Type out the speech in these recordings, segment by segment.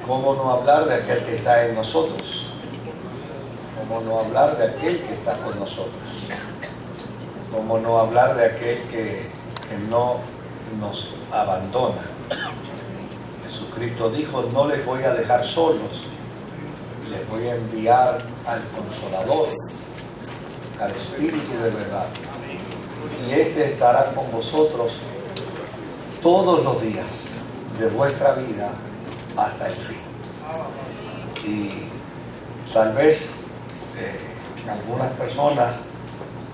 ¿Cómo no hablar de aquel que está en nosotros? ¿Cómo no hablar de aquel que está con nosotros? ¿Cómo no hablar de aquel que no nos abandona? Jesucristo dijo: no les voy a dejar solos, les voy a enviar al Consolador, al Espíritu de verdad, y este estará con vosotros todos los días de vuestra vida hasta el fin. Y tal vez algunas personas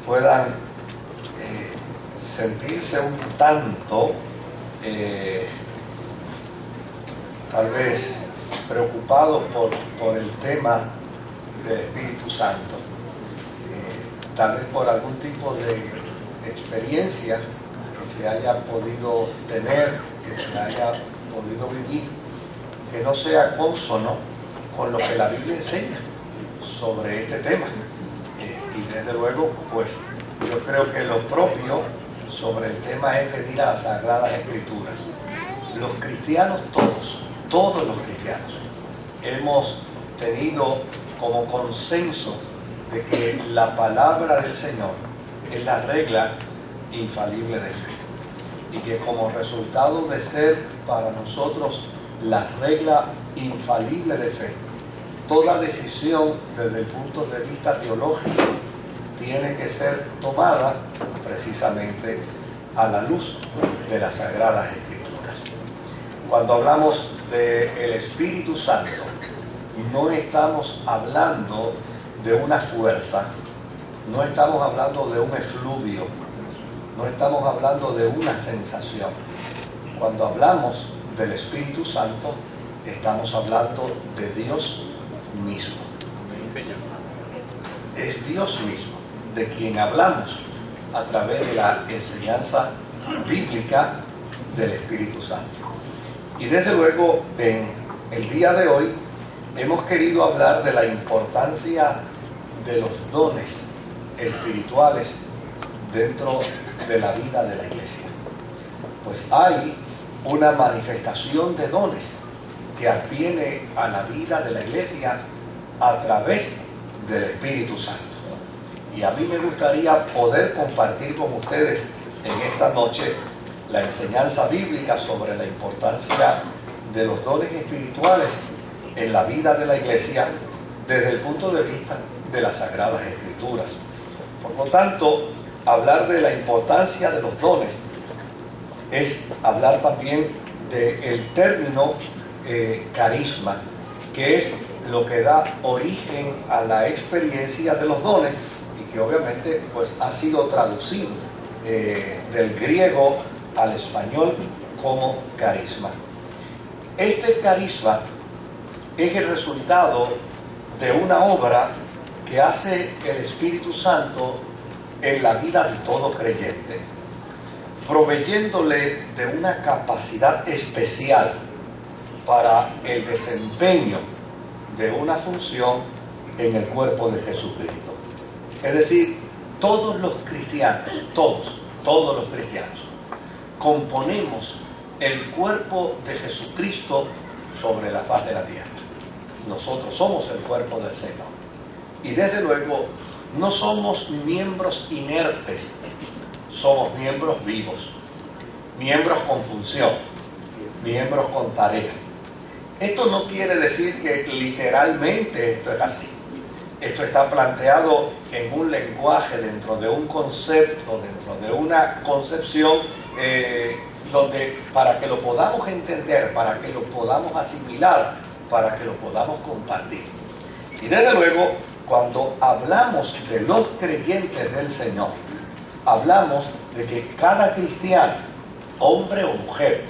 puedan sentirse un tanto tal vez preocupados por el tema del Espíritu Santo, tal vez por algún tipo de experiencia que se haya podido tener, que se haya podido vivir, que no sea consono con lo que la Biblia enseña sobre este tema. Y desde luego, pues yo creo que lo propio sobre el tema es pedir a las Sagradas Escrituras. Los cristianos todos los cristianos, hemos tenido como consenso de que la palabra del Señor es la regla infalible de fe, y que como resultado de ser para nosotros la regla infalible de fe, toda decisión desde el punto de vista teológico tiene que ser tomada precisamente a la luz de las Sagradas Escrituras. Cuando hablamos del Espíritu Santo, no estamos hablando de una fuerza, no estamos hablando de un efluvio, no estamos hablando de una sensación. Cuando hablamos del Espíritu Santo, estamos hablando de Dios mismo. Es Dios mismo de quien hablamos a través de la enseñanza bíblica del Espíritu Santo. Y desde luego, en el día de hoy hemos querido hablar de la importancia de los dones espirituales dentro de la vida de la iglesia. Pues hay una manifestación de dones que adviene a la vida de la iglesia a través del Espíritu Santo. Y a mí me gustaría poder compartir con ustedes en esta noche la enseñanza bíblica sobre la importancia de los dones espirituales en la vida de la iglesia desde el punto de vista de las Sagradas Escrituras. Por lo tanto, hablar de la importancia de los dones es hablar también del término carisma, que es lo que da origen a la experiencia de los dones y que obviamente pues ha sido traducido del griego al español como carisma. Este carisma es el resultado de una obra que hace el Espíritu Santo en la vida de todo creyente, proveyéndole de una capacidad especial para el desempeño de una función en el cuerpo de Jesucristo. Es decir, todos los cristianos, todos los cristianos, componemos el cuerpo de Jesucristo sobre la faz de la tierra. Nosotros somos el cuerpo del Señor. Y desde luego, no somos miembros inertes, somos miembros vivos, miembros con función, miembros con tarea. Esto no quiere decir que literalmente esto es así. Esto está planteado en un lenguaje, dentro de un concepto, dentro de una concepción, donde para que lo podamos entender, para que lo podamos asimilar, para que lo podamos compartir. Y desde luego, cuando hablamos de los creyentes del Señor, hablamos de que cada cristiano, hombre o mujer,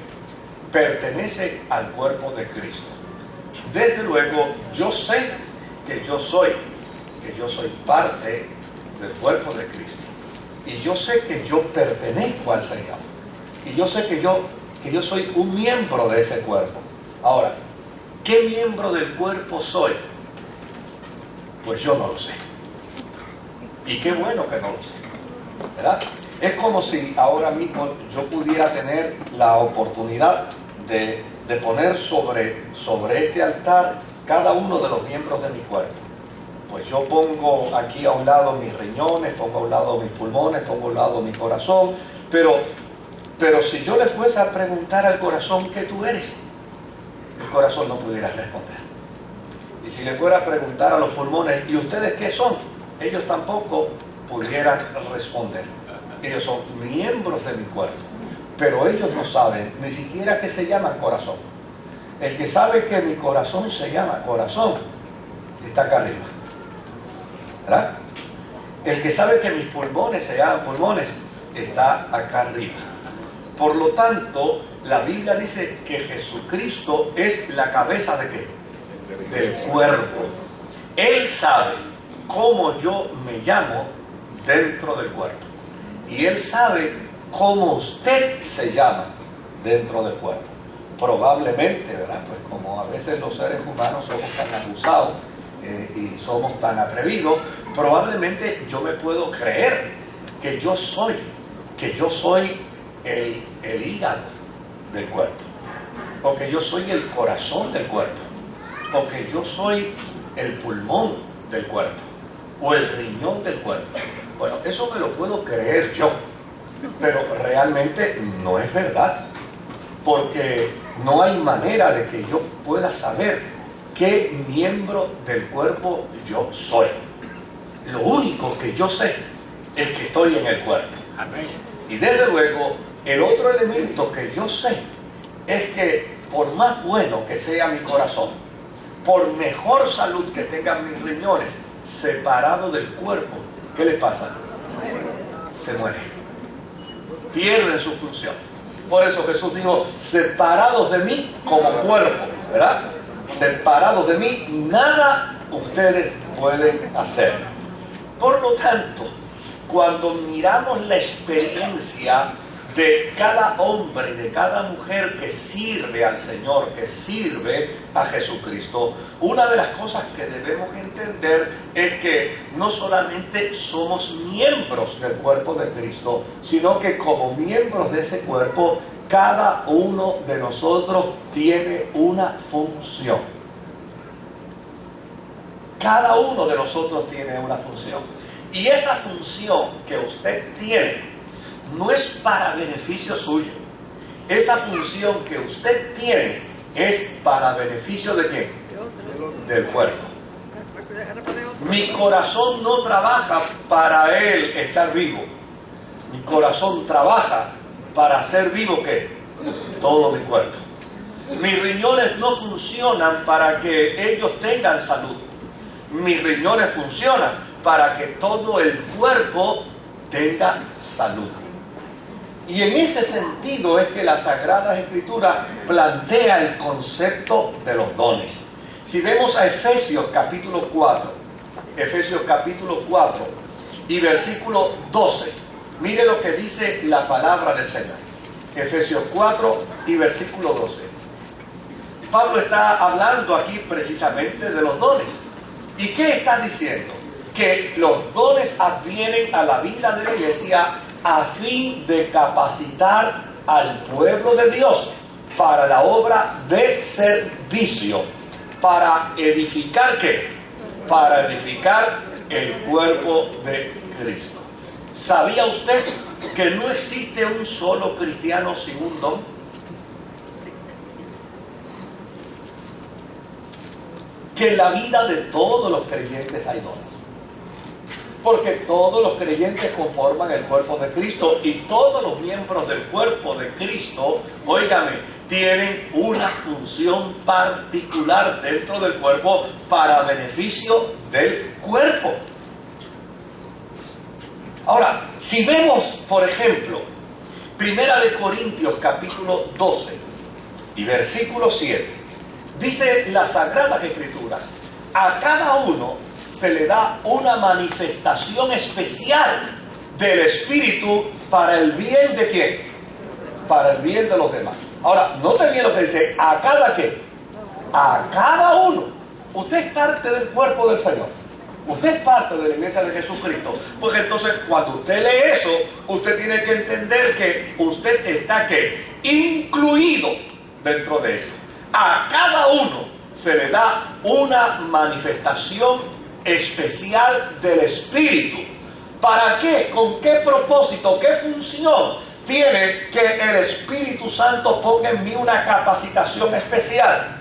pertenece al cuerpo de Cristo. Desde luego, yo sé que yo soy parte del cuerpo de Cristo. Y yo sé que yo pertenezco al Señor. Y yo sé que yo soy un miembro de ese cuerpo. Ahora, ¿qué miembro del cuerpo soy? Pues yo no lo sé. Y qué bueno que no lo sé, ¿verdad? Es como si ahora mismo yo pudiera tener la oportunidad de de poner sobre este altar cada uno de los miembros de mi cuerpo. Pues yo pongo aquí a un lado mis riñones, pongo a un lado mis pulmones, pongo a un lado mi corazón, pero si yo le fuese a preguntar al corazón ¿qué tú eres?, el corazón no pudiera responder. Y si le fuera a preguntar a los pulmones ¿y ustedes qué son?, ellos tampoco pudieran responder. Ellos son miembros de mi cuerpo, pero ellos no saben ni siquiera que se llaman corazón. El que sabe que mi corazón se llama corazón está acá arriba, ¿verdad? El que sabe que mis pulmones se llaman pulmones está acá arriba. Por lo tanto, la Biblia dice que Jesucristo es la cabeza ¿de qué? Del cuerpo. Él sabe cómo yo me llamo dentro del cuerpo. Y Él sabe cómo usted se llama dentro del cuerpo. Probablemente, ¿verdad? Pues como a veces los seres humanos somos tan abusados y somos tan atrevidos, probablemente yo me puedo creer que yo soy el hígado del cuerpo, o que yo soy el corazón del cuerpo, o que yo soy el pulmón del cuerpo, o el riñón del cuerpo. Bueno, eso me lo puedo creer yo, pero realmente no es verdad, porque no hay manera de que yo pueda saber qué miembro del cuerpo yo soy. Lo único que yo sé es que estoy en el cuerpo. Amén. Y desde luego, el otro elemento que yo sé es que por más bueno que sea mi corazón, por mejor salud que tengan mis riñones, separado del cuerpo, ¿qué les pasa? Se mueren. Pierden su función. Por eso Jesús dijo, separados de mí como cuerpo, ¿verdad? Separados de mí, nada ustedes pueden hacer. Por lo tanto, cuando miramos la experiencia de cada hombre, de cada mujer que sirve al Señor, que sirve a Jesucristo, una de las cosas que debemos entender es que no solamente somos miembros del cuerpo de Cristo, sino que como miembros de ese cuerpo, cada uno de nosotros tiene una función. Cada uno de nosotros tiene una función. Y esa función que usted tiene no es para beneficio suyo. Esa función que usted tiene es para beneficio ¿de quién? Del cuerpo. Mi corazón no trabaja para él estar vivo. Mi corazón trabaja para hacer vivo ¿qué? Todo mi cuerpo. Mis riñones no funcionan para que ellos tengan salud. Mis riñones funcionan para que todo el cuerpo tenga salud. Y en ese sentido es que la Sagrada Escritura plantea el concepto de los dones. Si vemos a Efesios capítulo 4 y versículo 12, mire lo que dice la palabra del Señor. Efesios 4 y versículo 12. Pablo está hablando aquí precisamente de los dones. ¿Y qué está diciendo? Que los dones advienen a la vida de la iglesia a fin de capacitar al pueblo de Dios para la obra de servicio, para edificar ¿qué? Para edificar el cuerpo de Cristo. ¿Sabía usted que no existe un solo cristiano sin un don? Que en la vida de todos los creyentes hay dones. Porque todos los creyentes conforman el cuerpo de Cristo y todos los miembros del cuerpo de Cristo, óigame, tienen una función particular dentro del cuerpo para beneficio del cuerpo. Ahora, si vemos, por ejemplo, 1 Corintios capítulo 12 y versículo 7, dice las Sagradas Escrituras, a cada uno se le da una manifestación especial del Espíritu para el bien de ¿quién? Para el bien de los demás. Ahora, note bien lo que dice, ¿a cada qué? A cada uno. Usted es parte del cuerpo del Señor. Usted es parte de la iglesia de Jesucristo. Pues entonces, cuando usted lee eso, usted tiene que entender que usted está ¿qué? Incluido dentro de ellos. A cada uno se le da una manifestación especial del Espíritu. ¿Para qué? ¿Con qué propósito? ¿Qué función tiene que el Espíritu Santo ponga en mí una capacitación especial?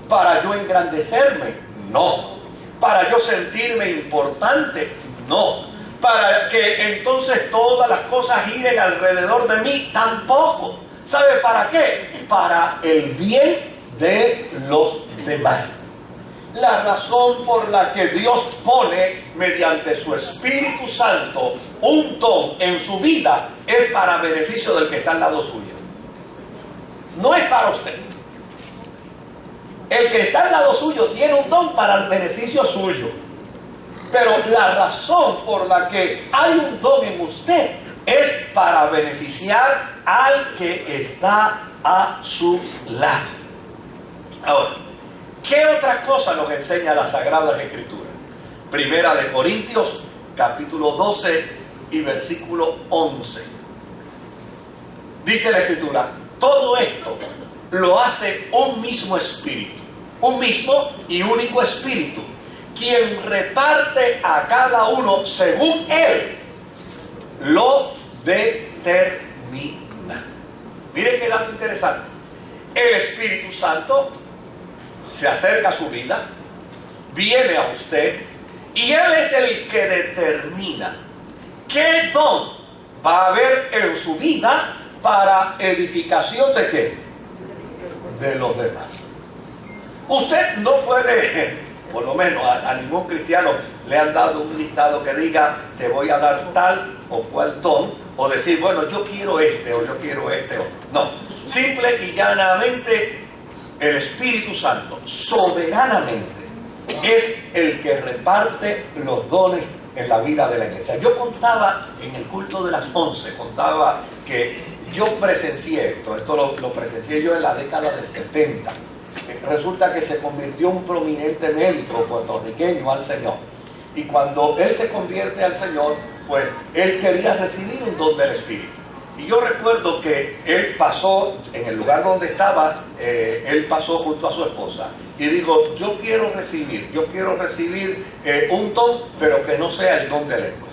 ¿Para yo engrandecerme? No. ¿Para yo sentirme importante? No. ¿Para que entonces todas las cosas giren alrededor de mí? Tampoco. ¿Sabe para qué? Para el bien de los demás. La razón por la que Dios pone mediante su Espíritu Santo un don en su vida es para beneficio del que está al lado suyo. No es para usted. El que está al lado suyo tiene un don para el beneficio suyo. Pero la razón por la que hay un don en usted es para beneficiar al que está a su lado. Ahora, ¿qué otra cosa nos enseña las Sagradas Escrituras? Primera de Corintios, capítulo 12 y versículo 11. Dice la Escritura, todo esto lo hace un mismo Espíritu, un mismo y único Espíritu, quien reparte a cada uno según Él lo determina. Miren qué dato interesante. El Espíritu Santo se acerca a su vida, viene a usted, y Él es el que determina qué don va a haber en su vida para edificación de qué? De los demás. Usted no puede, por lo menos a ningún cristiano le han dado un listado que diga, te voy a dar tal o cual don, o decir, bueno, yo quiero este o yo quiero este otro. No, simple y llanamente el Espíritu Santo soberanamente es el que reparte los dones en la vida de la iglesia. Yo contaba en el culto de las 11, contaba que yo presencié esto lo presencié yo en la década del 70. Resulta que se convirtió un prominente médico puertorriqueño al Señor. Y cuando él se convierte al Señor, pues él quería recibir un don del Espíritu. Y yo recuerdo que él pasó, en el lugar donde estaba, él pasó junto a su esposa. Y dijo, yo quiero recibir un don, pero que no sea el don de lengua.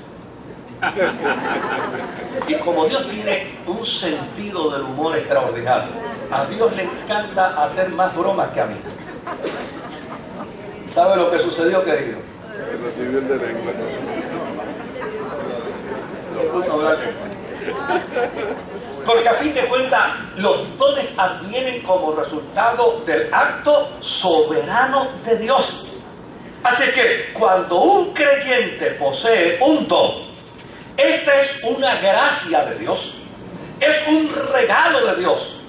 Y como Dios tiene un sentido del humor extraordinario, a Dios le encanta hacer más bromas que a mí. ¿Sabe lo que sucedió, querido? Recibió el de lengua. Lo puso a hablar lengua. Porque a fin de cuentas los dones advienen como resultado del acto soberano de Dios. Así que cuando un creyente posee un don, esta es una gracia de Dios, es un regalo de Dios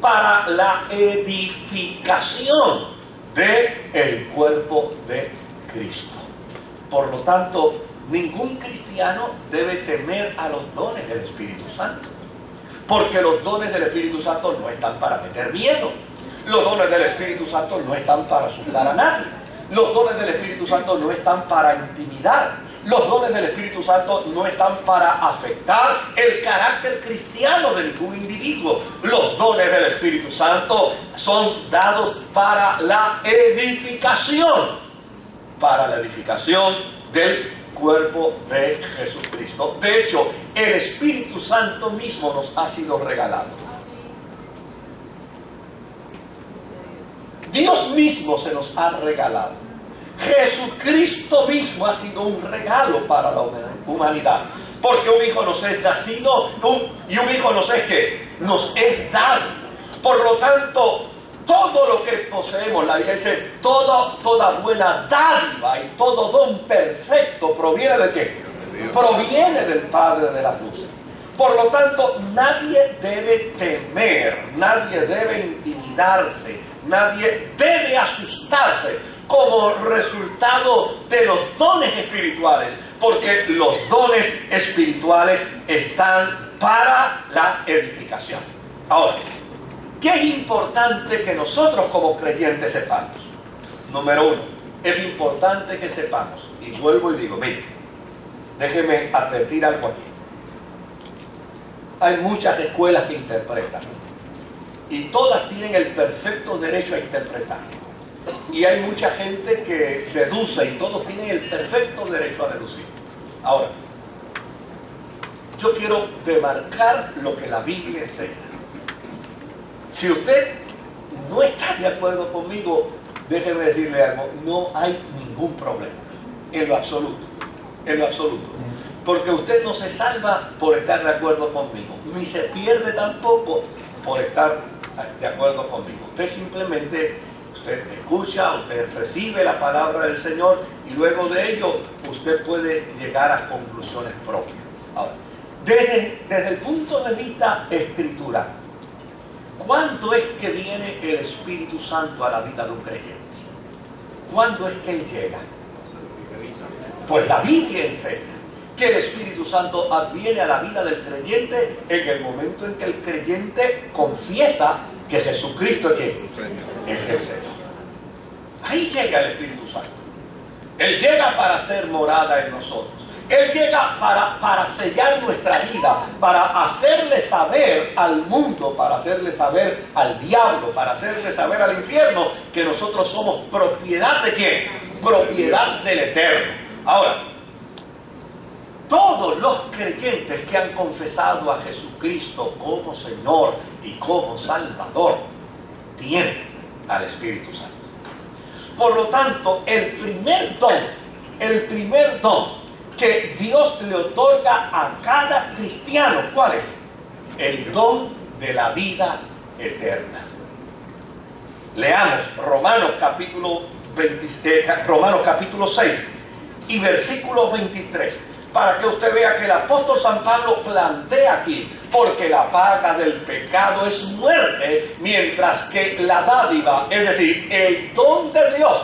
para la edificación del cuerpo de Cristo. Por lo tanto, ningún cristiano debe temer a los dones del Espíritu Santo, porque los dones del Espíritu Santo no están para meter miedo, los dones del Espíritu Santo no están para asustar a nadie, los dones del Espíritu Santo no están para intimidar, los dones del Espíritu Santo no están para afectar el carácter cristiano de ningún individuo. Los dones del Espíritu Santo son dados para la edificación del cuerpo de Jesucristo. De hecho, el Espíritu Santo mismo nos ha sido regalado. Dios mismo se nos ha regalado. Jesucristo mismo ha sido un regalo para la humanidad. Porque un hijo nos es nacido y un hijo nos es ¿qué? Nos es dado. Por lo tanto, todo lo que poseemos, la Biblia dice, toda buena dádiva y todo don perfecto proviene de ¿qué? Proviene del Padre de la luz. Por lo tanto, nadie debe temer, nadie debe intimidarse, nadie debe asustarse como resultado de los dones espirituales, porque los dones espirituales están para la edificación. Ahora, ¿qué es importante que nosotros como creyentes sepamos? Número uno, es importante que sepamos, y vuelvo y digo, mire, déjeme advertir algo aquí. Hay muchas escuelas que interpretan, y todas tienen el perfecto derecho a interpretar. Y hay mucha gente que deduce y todos tienen el perfecto derecho a deducir. Ahora, yo quiero demarcar lo que la Biblia enseña. Si usted no está de acuerdo conmigo, déjeme decirle algo, no hay ningún problema, en lo absoluto, en lo absoluto. Porque usted no se salva por estar de acuerdo conmigo, ni se pierde tampoco por estar de acuerdo conmigo. Usted simplemente, usted escucha, usted recibe la palabra del Señor y luego de ello usted puede llegar a conclusiones propias. Ahora, desde el punto de vista escritural, ¿cuándo es que viene el Espíritu Santo a la vida de un creyente? ¿Cuándo es que Él llega? Pues la Biblia enseña que el Espíritu Santo adviene a la vida del creyente en el momento en que el creyente confiesa que Jesucristo es ¿qué? Es el Señor. Ahí llega el Espíritu Santo. Él llega para hacer morada en nosotros. Él llega para sellar nuestra vida, para hacerle saber al mundo, para hacerle saber al diablo, para hacerle saber al infierno que nosotros somos propiedad de ¿quién? Propiedad del Eterno. Ahora, todos los creyentes que han confesado a Jesucristo como Señor y como Salvador tienen al Espíritu Santo. Por lo tanto, el primer don que Dios le otorga a cada cristiano, ¿cuál es? El don de la vida eterna. Leamos Romanos capítulo 6 y versículo 23, para que usted vea que el apóstol San Pablo plantea aquí, porque la paga del pecado es muerte, mientras que la dádiva, es decir, el don de Dios,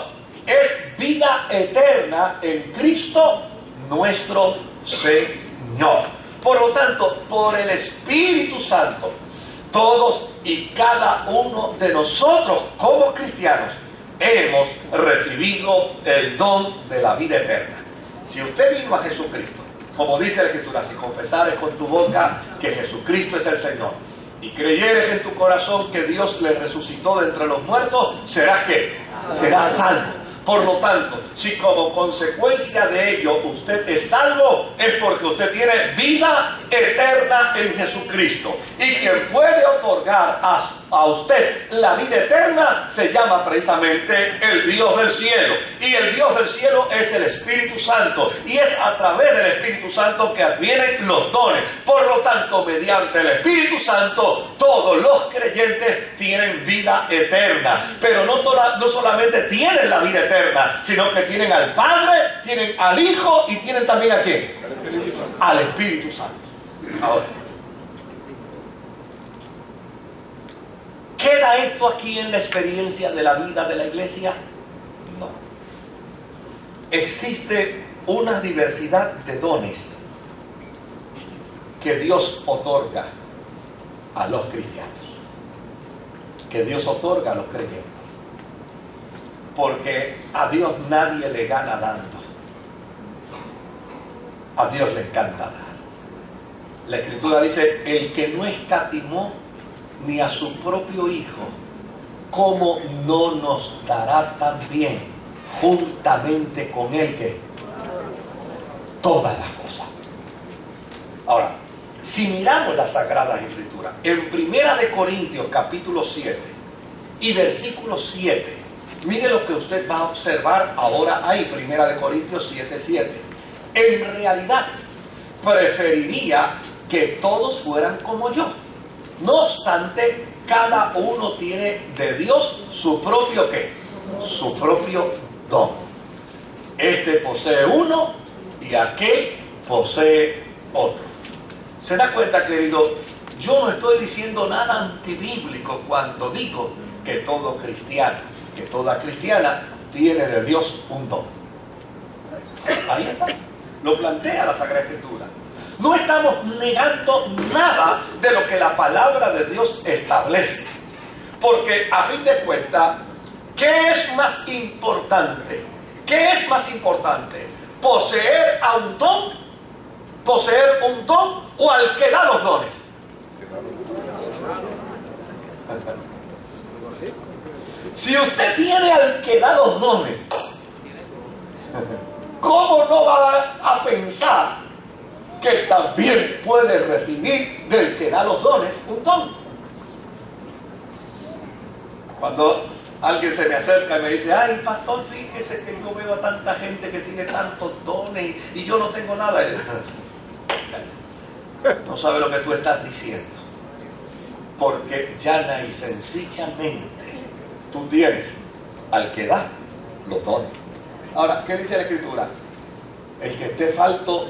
es vida eterna en Cristo nuestro Señor. Por lo tanto, por el Espíritu Santo, todos y cada uno de nosotros como cristianos hemos recibido el don de la vida eterna. Si usted vino a Jesucristo, como dice la Escritura, si confesares con tu boca que Jesucristo es el Señor y creyeres en tu corazón que Dios le resucitó de entre los muertos, serás ¿qué? Serás salvo. Por lo tanto, si como consecuencia de ello usted es salvo, es porque usted tiene vida eterna en Jesucristo. Y quien puede otorgar a usted la vida eterna se llama precisamente el Dios del cielo. Y el Dios del cielo es el Espíritu Santo. Y es a través del Espíritu Santo que advienen los dones. Por lo tanto, mediante el Espíritu Santo, todos los creyentes tienen vida eterna. Pero no solamente tienen la vida eterna, sino que tienen al Padre, tienen al Hijo y tienen también ¿a quién? Al Espíritu Santo. Ahora, ¿queda esto aquí en la experiencia de la vida de la iglesia? No. Existe una diversidad de dones que Dios otorga a los cristianos, que Dios otorga a los creyentes. Porque a Dios nadie le gana dando. A Dios le encanta dar. La Escritura dice, el que no escatimó ni a su propio Hijo, ¿cómo no nos dará también juntamente con Él que todas las cosas? Ahora, si miramos las Sagradas Escrituras, en 1 Corintios capítulo 7 y versículo 7, mire lo que usted va a observar ahora ahí, 1 Corintios 7:7. En realidad, preferiría que todos fueran como yo. No obstante, cada uno tiene de Dios su propio ¿qué? Su propio don. Este posee uno y aquel posee otro. ¿Se da cuenta, querido? Yo no estoy diciendo nada antibíblico cuando digo que todo cristiano, que toda cristiana tiene de Dios un don. Ahí está, lo plantea la Sagrada Escritura. No estamos negando nada de lo que la palabra de Dios establece, porque a fin de cuentas, ¿qué es más importante? ¿Qué es más importante? ¿Poseer a un don? ¿Poseer un don o al que da los dones? Si usted tiene al que da los dones, ¿cómo no va a pensar que también puede recibir del que da los dones un don? Cuando alguien se me acerca y me dice, ay, pastor, fíjese que yo veo a tanta gente que tiene tantos dones y yo no tengo nada. No sabe lo que tú estás diciendo. Porque llana y sencillamente tú tienes al que da los dones. Ahora, ¿qué dice la Escritura? El que esté falto,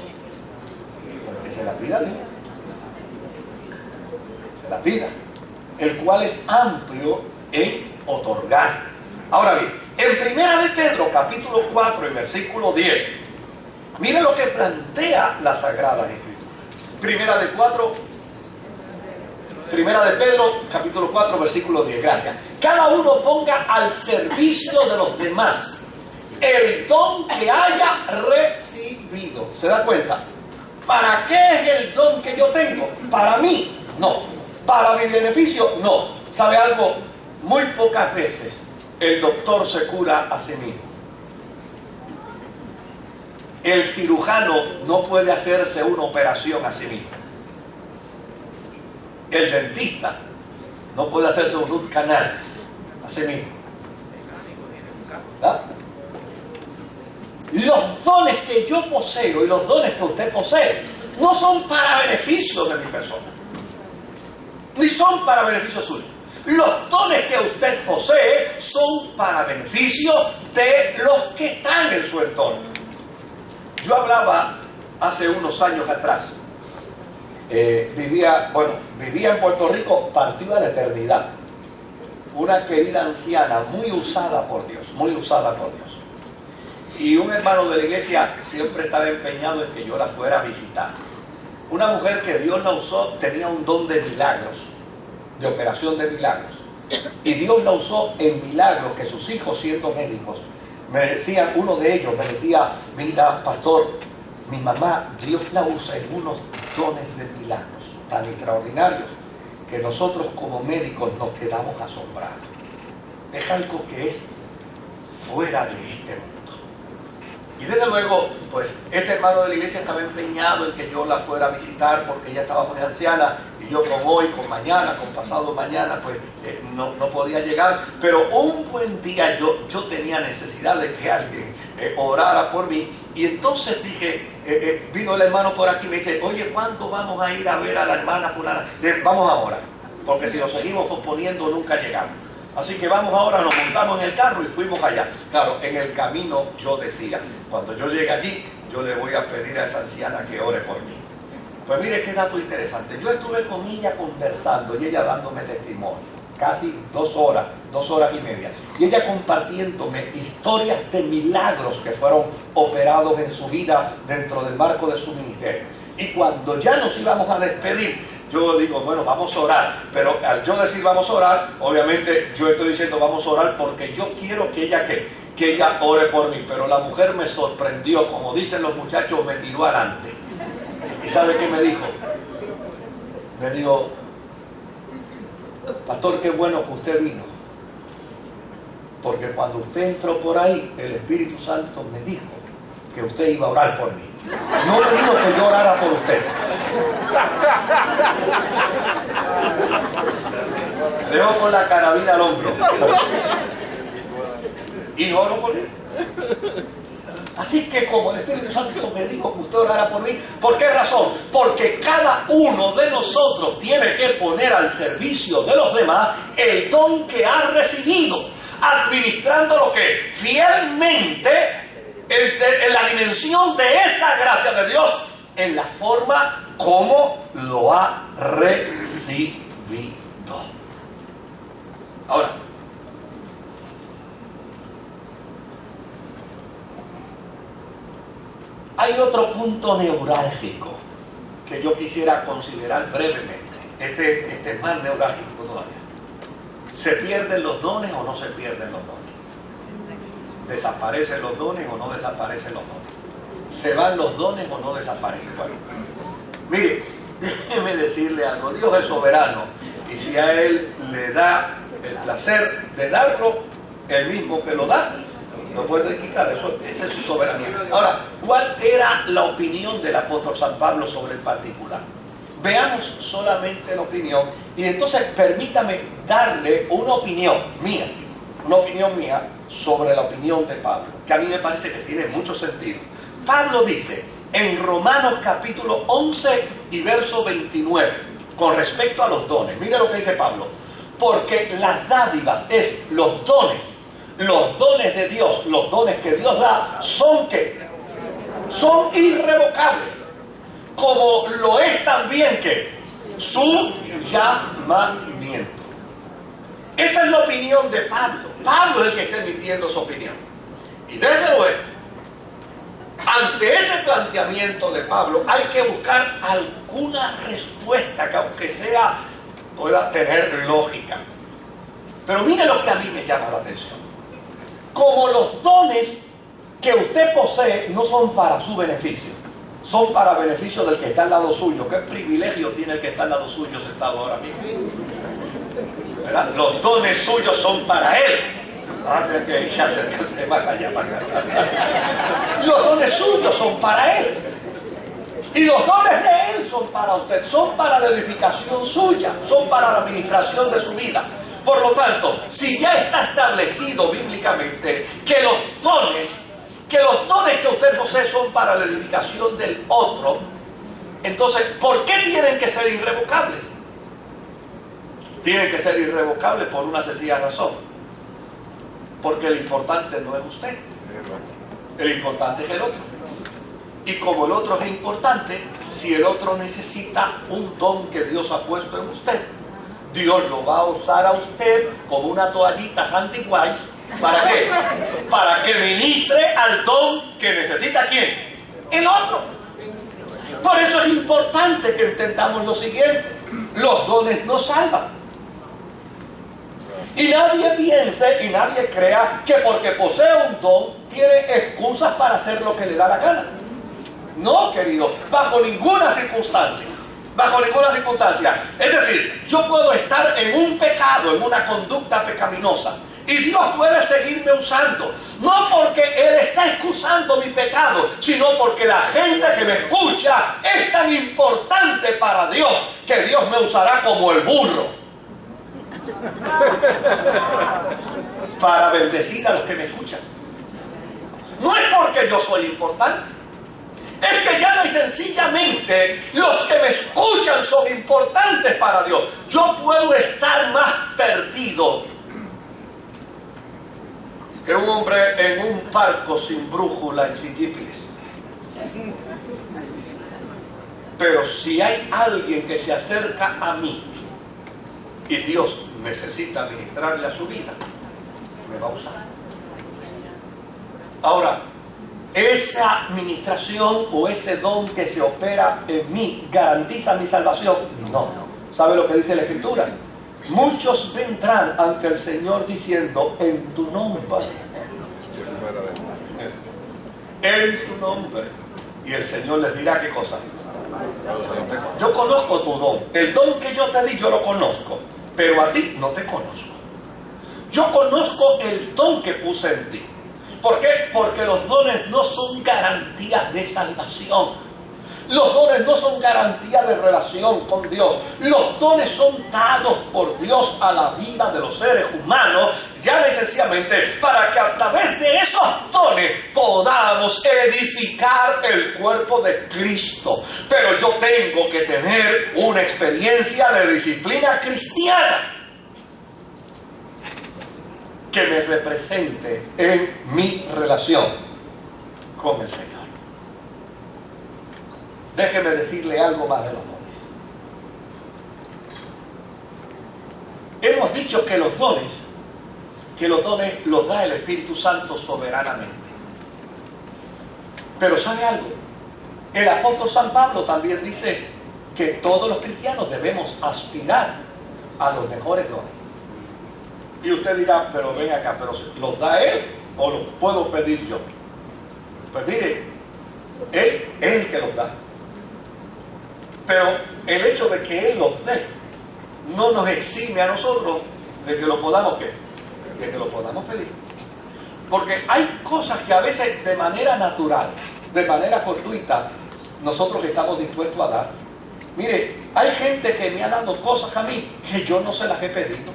que se la pida a Dios. Se la pida. El cual es amplio en otorgar. Ahora bien, en Primera de Pedro, capítulo 4, y versículo 10, mire lo que plantea la Sagrada Escritura. Primera de Pedro, capítulo 4, versículo 10. Gracias. Cada uno ponga al servicio de los demás el don que haya recibido. ¿Se da cuenta? ¿Para qué es el don que yo tengo? ¿Para mí? No. ¿Para mi beneficio? No. ¿Sabe algo? Muy pocas veces el doctor se cura a sí mismo. El cirujano no puede hacerse una operación a sí mismo. El dentista no puede hacerse un root canal a sí mismo. ¿Verdad? Los dones que yo poseo y los dones que usted posee no son para beneficio de mi persona, ni son para beneficio suyo. Los dones que usted posee son para beneficio de los que están en su entorno. Yo hablaba hace unos años atrás, vivía en Puerto Rico, partió a la eternidad, una querida anciana muy usada por Dios, y un hermano de la iglesia siempre estaba empeñado en que yo la fuera a visitar. Una mujer que Dios la usó, tenía un don de milagros, de operación de milagros, y Dios la usó en milagros que sus hijos, siendo médicos, me decían, uno de ellos me decía, mira, pastor, mi mamá, Dios la usa en unos dones de milagros tan extraordinarios que nosotros como médicos nos quedamos asombrados. Es algo que es fuera de este mundo. Y desde luego, pues, este hermano de la iglesia estaba empeñado en que yo la fuera a visitar porque ella estaba muy anciana y yo con hoy, con mañana, con pasado mañana, pues no podía llegar. Pero un buen día yo tenía necesidad de que alguien orara por mí. Y entonces dije, vino el hermano por aquí y me dice, oye, ¿cuándo vamos a ir a ver a la hermana fulana? Vamos ahora, porque si nos seguimos posponiendo nunca llegamos. Así que vamos ahora, nos montamos en el carro y fuimos allá. Claro, en el camino yo decía, cuando yo llegue allí, yo le voy a pedir a esa anciana que ore por mí. Pues mire qué dato interesante. Yo estuve con ella conversando y ella dándome testimonio. Casi 2 horas y media. Y ella compartiéndome historias de milagros que fueron operados en su vida dentro del marco de su ministerio. Y cuando ya nos íbamos a despedir, yo digo, bueno, vamos a orar. Pero al yo decir vamos a orar, obviamente yo estoy diciendo vamos a orar porque yo quiero que ella ore por mí. Pero la mujer me sorprendió, como dicen los muchachos, me tiró adelante. ¿Y sabe qué me dijo? Me dijo, pastor, qué bueno que usted vino. Porque cuando usted entró por ahí, el Espíritu Santo me dijo que usted iba a orar por mí. No me dijo que yo orara por usted. Me dejó con la carabina al hombro. Y no oró por mí. Así que como el Espíritu Santo me dijo que usted orara por mí, ¿por qué razón? Porque cada uno de nosotros tiene que poner al servicio de los demás el don que ha recibido, administrando lo que fielmente en la dimensión de esa gracia de Dios, en la forma como lo ha recibido. Ahora, hay otro punto neurálgico que yo quisiera considerar brevemente. Este es más neurálgico todavía. ¿Se pierden los dones o no se pierden los dones? ¿Desaparecen los dones o no desaparecen los dones? ¿Se van los dones o no desaparecen? Bueno, mire, déjeme decirle algo. Dios es soberano y si a Él le da el placer de darlo, el mismo que lo da. No puede quitar eso, esa es su soberanía. Ahora, ¿cuál era la opinión del apóstol San Pablo sobre el particular? Veamos solamente la opinión y entonces permítame darle una opinión mía sobre la opinión de Pablo, que a mí me parece que tiene mucho sentido. Pablo dice en Romanos capítulo 11 y verso 29, con respecto a los dones, mire lo que dice Pablo: porque las dádivas los dones de Dios, los dones que Dios da, son ¿qué? Son irrevocables, como lo es también que su llamamiento. Esa es la opinión de Pablo. Pablo es el que está emitiendo su opinión. Y desde luego, ante ese planteamiento de Pablo, hay que buscar alguna respuesta que, aunque sea, pueda tener lógica. Pero mire lo que a mí me llama la atención. Como los dones que usted posee no son para su beneficio, son para beneficio del que está al lado suyo. ¿Qué privilegio tiene el que está al lado suyo sentado ahora mismo? ¿Verdad? Los dones suyos son para él. Antes que ya acerque el tema allá para acá. Los dones suyos son para él. Y los dones de él son para usted, son para la edificación suya, son para la administración de su vida. Por lo tanto, si ya está establecido bíblicamente que los dones que usted posee son para la edificación del otro, entonces, ¿por qué tienen que ser irrevocables? Tienen que ser irrevocables por una sencilla razón: porque el importante no es usted, el importante es el otro. Y como el otro es importante, si el otro necesita un don que Dios ha puesto en usted, Dios lo va a usar a usted como una toallita handy wipes. ¿Para qué? Para que ministre al don que necesita ¿quién? El otro. Por eso es importante que entendamos lo siguiente: los dones no salvan. Y nadie piense y nadie crea que porque posee un don tiene excusas para hacer lo que le da la gana. No, querido, bajo ninguna circunstancia. Bajo ninguna circunstancia. Es decir, yo puedo estar en un pecado, en una conducta pecaminosa, y Dios puede seguirme usando. No porque Él está excusando mi pecado, sino porque la gente que me escucha es tan importante para Dios que Dios me usará como el burro para bendecir a los que me escuchan. No es porque yo soy importante, es que ya no, y sencillamente los que me escuchan son importantes para Dios. Yo puedo estar más perdido que un hombre en un barco sin brújula y sin GPS. Pero si hay alguien que se acerca a mí y Dios necesita ministrarle a su vida, me va a usar. Ahora, ¿esa administración o ese don que se opera en mí garantiza mi salvación? No. ¿Sabe lo que dice la Escritura? Muchos vendrán ante el Señor diciendo: en tu nombre. En tu nombre. Y el Señor les dirá: ¿qué cosa? Yo conozco tu don. El don que yo te di, yo lo conozco. Pero a ti no te conozco. Yo conozco el don que puse en ti. ¿Por qué? Porque los dones no son garantías de salvación. Los dones no son garantía de relación con Dios. Los dones son dados por Dios a la vida de los seres humanos, ya necesariamente para que a través de esos dones podamos edificar el cuerpo de Cristo. Pero yo tengo que tener una experiencia de disciplina cristiana que me represente en mi relación con el Señor. Déjeme decirle algo más de los dones. Hemos dicho que los dones los da el Espíritu Santo soberanamente. Pero ¿sabe algo? El apóstol San Pablo también dice que todos los cristianos debemos aspirar a los mejores dones. Y usted dirá: pero ven acá, ¿pero los da Él o los puedo pedir yo? Pues mire, Él es el que los da. Pero el hecho de que Él los dé no nos exime a nosotros de que lo podamos, ¿qué? De que lo podamos pedir. Porque hay cosas que a veces de manera natural, de manera fortuita, nosotros estamos dispuestos a dar. Mire, hay gente que me ha dado cosas a mí que yo no se las he pedido.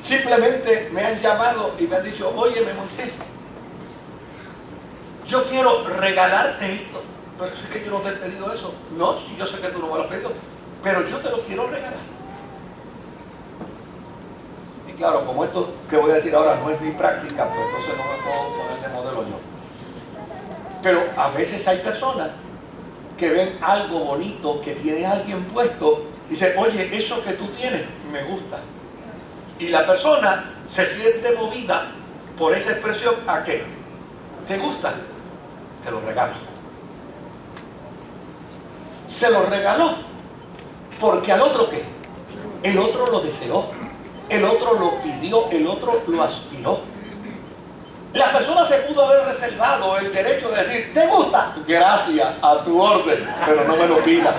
Simplemente me han llamado y me han dicho, óyeme Moisés, yo quiero regalarte esto. Pero es que yo no te he pedido eso. No, yo sé que tú no me lo has pedido, pero yo te lo quiero regalar. Y claro, como esto que voy a decir ahora no es mi práctica, pues entonces no me puedo poner de modelo yo. Pero a veces hay personas que ven algo bonito que tiene alguien puesto y dicen, oye, eso que tú tienes me gusta. Y la persona se siente movida por esa expresión. ¿A qué? ¿Te gusta? Te lo regalo. Se lo regaló porque al otro ¿qué? El otro lo deseó, el otro lo pidió, el otro lo aspiró. La persona se pudo haber reservado el derecho de decir, ¿te gusta? Gracias, a tu orden, pero no me lo pidas.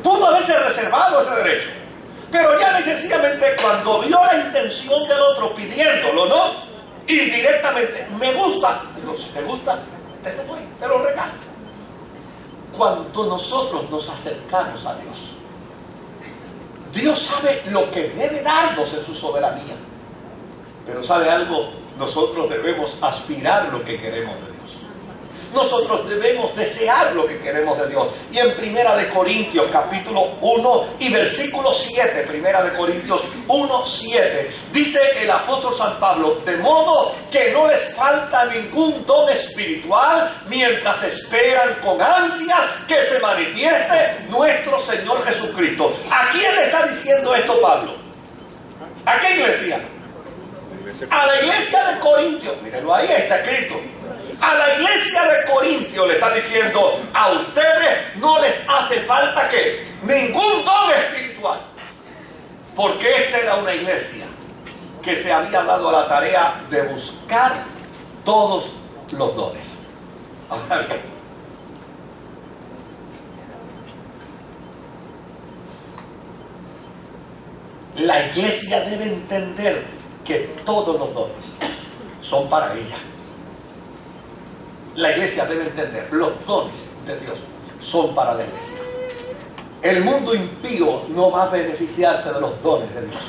Pudo haberse reservado ese derecho. Pero ya sencillamente cuando vio la intención del otro pidiéndolo, ¿no? Y directamente, me gusta. Digo, si te gusta, te lo doy, te lo regalo. Cuando nosotros nos acercamos a Dios, Dios sabe lo que debe darnos en su soberanía. Pero ¿sabe algo? Nosotros debemos aspirar lo que queremos de Dios. Nosotros debemos desear lo que queremos de Dios. Y en 1 Corintios capítulo 1 y versículo 7, 1 Corintios 1, 7, dice el apóstol San Pablo, de modo que no les falta ningún don espiritual mientras esperan con ansias que se manifieste nuestro Señor Jesucristo. ¿A quién le está diciendo esto Pablo? ¿A qué iglesia? A la iglesia de Corintios. Mírenlo ahí, está escrito. A la iglesia de Corintios le está diciendo, a ustedes no les hace falta ¿qué? Ningún don espiritual. Porque esta era una iglesia que se había dado a la tarea de buscar todos los dones. Ahora bien, la iglesia debe entender que todos los dones son para ella. La iglesia debe entender, los dones de Dios son para la iglesia. El mundo impío no va a beneficiarse de los dones de Dios.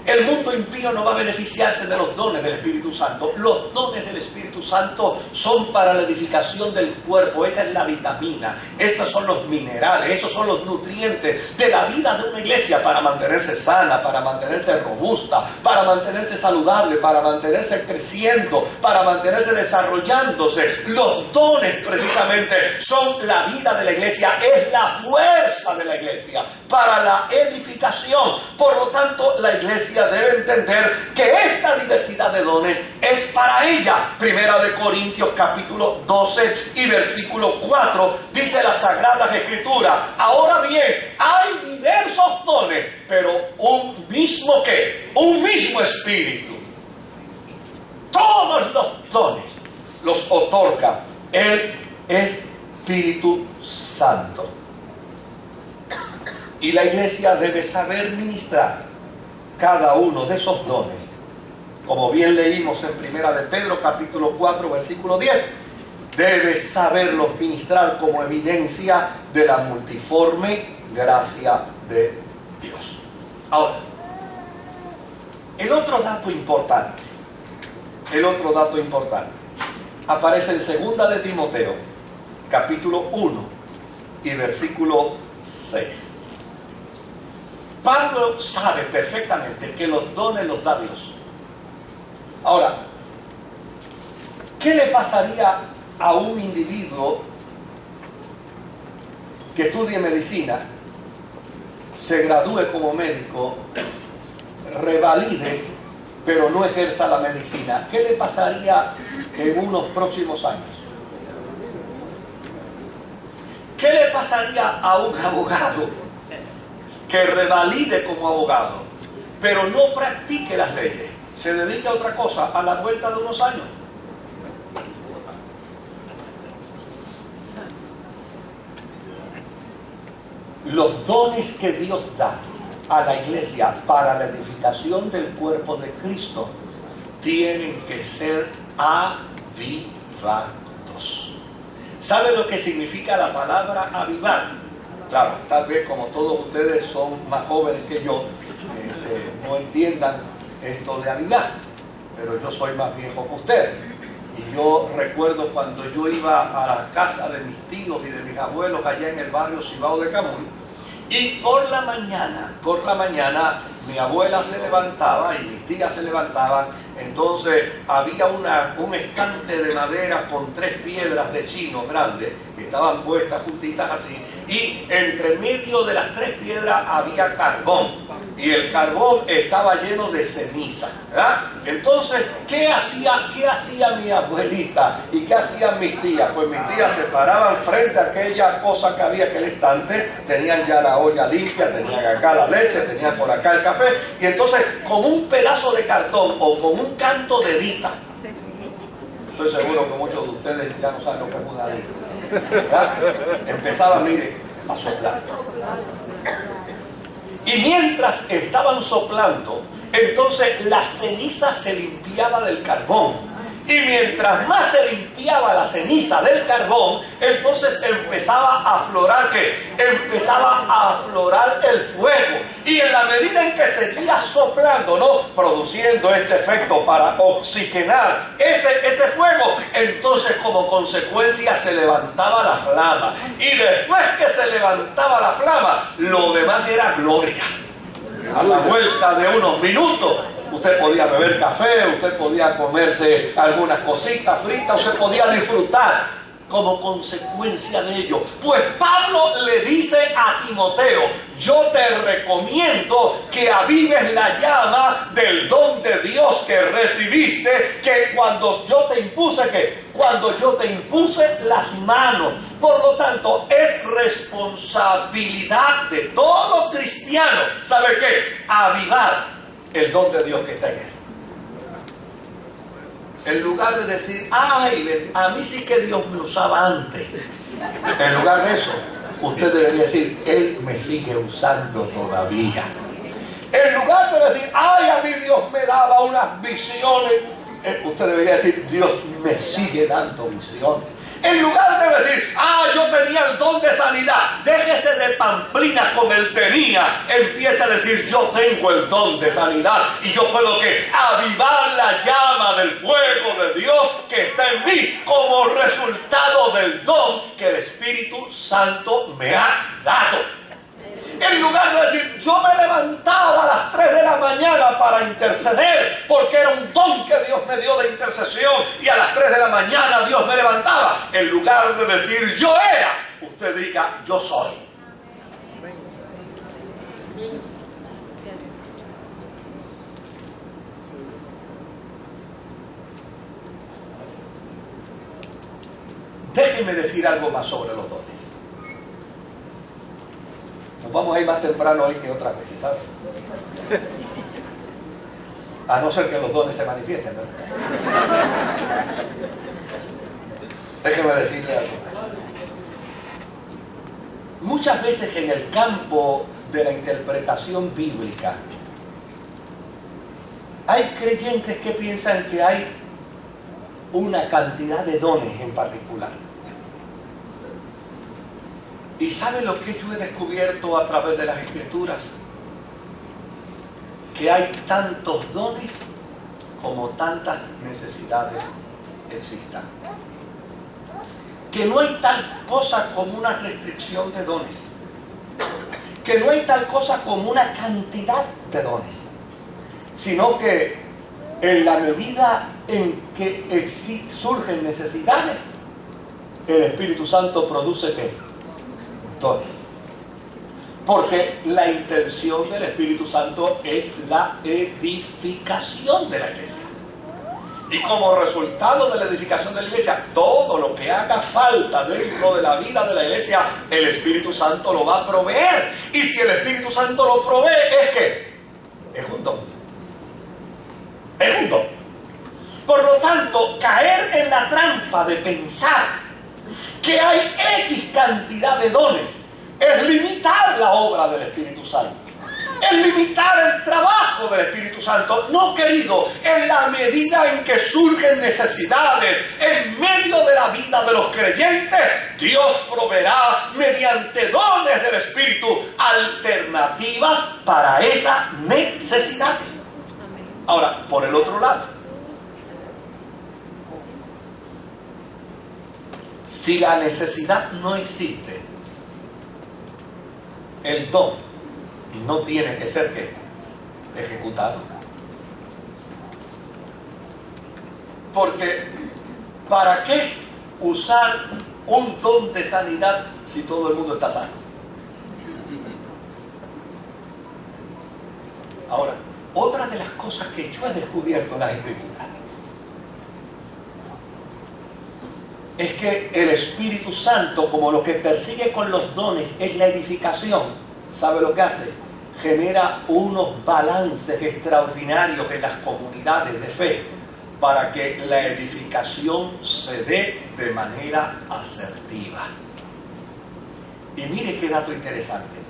El mundo impío no va a beneficiarse de los dones del Espíritu Santo. Los dones del Espíritu Santo son para la edificación del cuerpo. Esa es la vitamina, esos son los minerales, esos son los nutrientes de la vida de una iglesia para mantenerse sana, para mantenerse robusta, para mantenerse saludable, para mantenerse creciendo, para mantenerse desarrollándose. Los dones precisamente son la vida de la iglesia, es la fuerza de la iglesia para la edificación. Por lo tanto, la iglesia debe entender que esta diversidad de dones es para ella. 1 Corintios capítulo 12 y versículo 4 dice la Sagrada Escritura, ahora bien, hay diversos dones, pero un mismo ¿qué? Un mismo Espíritu. Todos los dones los otorga el Espíritu Santo. Y la iglesia debe saber ministrar cada uno de esos dones. Como bien leímos en 1 de Pedro capítulo 4 versículo 10, debe saberlos ministrar como evidencia de la multiforme gracia de Dios. Ahora, el otro dato importante aparece en 2 de Timoteo capítulo 1 y versículo 6. Pablo sabe perfectamente que los dones los da Dios. Ahora, ¿qué le pasaría a un individuo que estudie medicina, se gradúe como médico, revalide, pero no ejerza la medicina? ¿Qué le pasaría en unos próximos años? ¿Qué le pasaría a un abogado que revalide como abogado, pero no practique las leyes, se dedica a otra cosa a la vuelta de unos años? Los dones que Dios da a la iglesia para la edificación del cuerpo de Cristo tienen que ser avivados. ¿Sabe lo que significa la palabra avivar? Claro, tal vez como todos ustedes son más jóvenes que yo, no entiendan esto de avivar, pero yo soy más viejo que ustedes. Y yo recuerdo cuando yo iba a la casa de mis tíos y de mis abuelos allá en el barrio Cibao de Camuy, y por la mañana, mi abuela se levantaba y mis tías se levantaban. Entonces había un estante de madera con 3 piedras de chino grandes que estaban puestas juntitas así, y entre medio de las 3 piedras había carbón, y el carbón estaba lleno de ceniza, ¿verdad? Entonces, ¿qué hacía mi abuelita y qué hacían mis tías? Pues mis tías se paraban frente a aquella cosa que había, aquel estante, tenían ya la olla limpia, tenían acá la leche, tenían por acá el café, y entonces con un pedazo de cartón o con un canto de dita, estoy seguro que muchos de ustedes ya no saben lo que es una dita, ¿verdad? Empezaba, mire, a soplar. Y mientras estaban soplando, entonces la ceniza se limpiaba del carbón. Y mientras más se limpiaba la ceniza del carbón, entonces empezaba a aflorar, ¿qué? Empezaba a aflorar el fuego. Y en la medida en que seguía soplando, ¿no?, produciendo este efecto para oxigenar ese fuego, entonces como consecuencia se levantaba la flama. Y después que se levantaba la flama, lo demás era gloria. A la vuelta de unos minutos, usted podía beber café, usted podía comerse algunas cositas fritas, usted podía disfrutar como consecuencia de ello. Pues Pablo le dice a Timoteo: yo te recomiendo que avives la llama del don de Dios que recibiste, que cuando yo te impuse, cuando yo te impuse las manos. Por lo tanto, es responsabilidad de todo cristiano, ¿sabe qué? Avivar el don de Dios que está en él. En lugar de decir, ay, a mí sí que Dios me usaba antes, en lugar de eso, usted debería decir, Él me sigue usando todavía. En lugar de decir, ay, a mí Dios me daba unas visiones, usted debería decir, Dios me sigue dando visiones. En lugar de decir, yo tenía el don de sanidad, déjese de pamplinas como él tenía, empieza a decir, yo tengo el don de sanidad y yo puedo avivar la llama del fuego de Dios que está en mí como resultado del don que el Espíritu Santo me ha dado. En lugar de decir, yo me levantaba a las 3 de la mañana para interceder, porque era un don que Dios me dio de intercesión, y a las 3 de la mañana Dios me levantaba. En lugar de decir, yo era, usted diga, yo soy. Déjenme decir algo más sobre los dones. Nos vamos a ir más temprano hoy que otras veces, ¿sabes? A no ser que los dones se manifiesten, ¿no? Déjeme decirle algo más. Muchas veces en el campo de la interpretación bíblica hay creyentes que piensan que hay una cantidad de dones en particular. ¿Y sabe lo que yo he descubierto a través de las Escrituras? Que hay tantos dones como tantas necesidades existan. Que no hay tal cosa como una restricción de dones. Que no hay tal cosa como una cantidad de dones. Sino que en la medida en que surgen necesidades, el Espíritu Santo produce ¿qué? Dones. Porque la intención del Espíritu Santo es la edificación de la iglesia. Y como resultado de la edificación de la iglesia, todo lo que haga falta dentro de la vida de la iglesia, el Espíritu Santo lo va a proveer. Y si el Espíritu Santo lo provee, ¿es qué? Es un don. Es un don. Por lo tanto, caer en la trampa de pensar que hay X cantidad de dones es limitar la obra del Espíritu Santo. es limitar el trabajo del Espíritu Santo. No, querido, en la medida en que surgen necesidades en medio de la vida de los creyentes, Dios proveerá mediante dones del Espíritu alternativas para esas necesidades. Ahora, por el otro lado, si la necesidad no existe, el don no tiene que ser ¿qué? Ejecutado. Porque ¿para qué usar un don de sanidad si todo el mundo está sano? Ahora, otra de las cosas que yo he descubierto en las Escrituras es que el Espíritu Santo, como lo que persigue con los dones es la edificación, ¿sabe lo que hace? Genera unos balances extraordinarios en las comunidades de fe para que la edificación se dé de manera asertiva. Y mire qué dato interesante.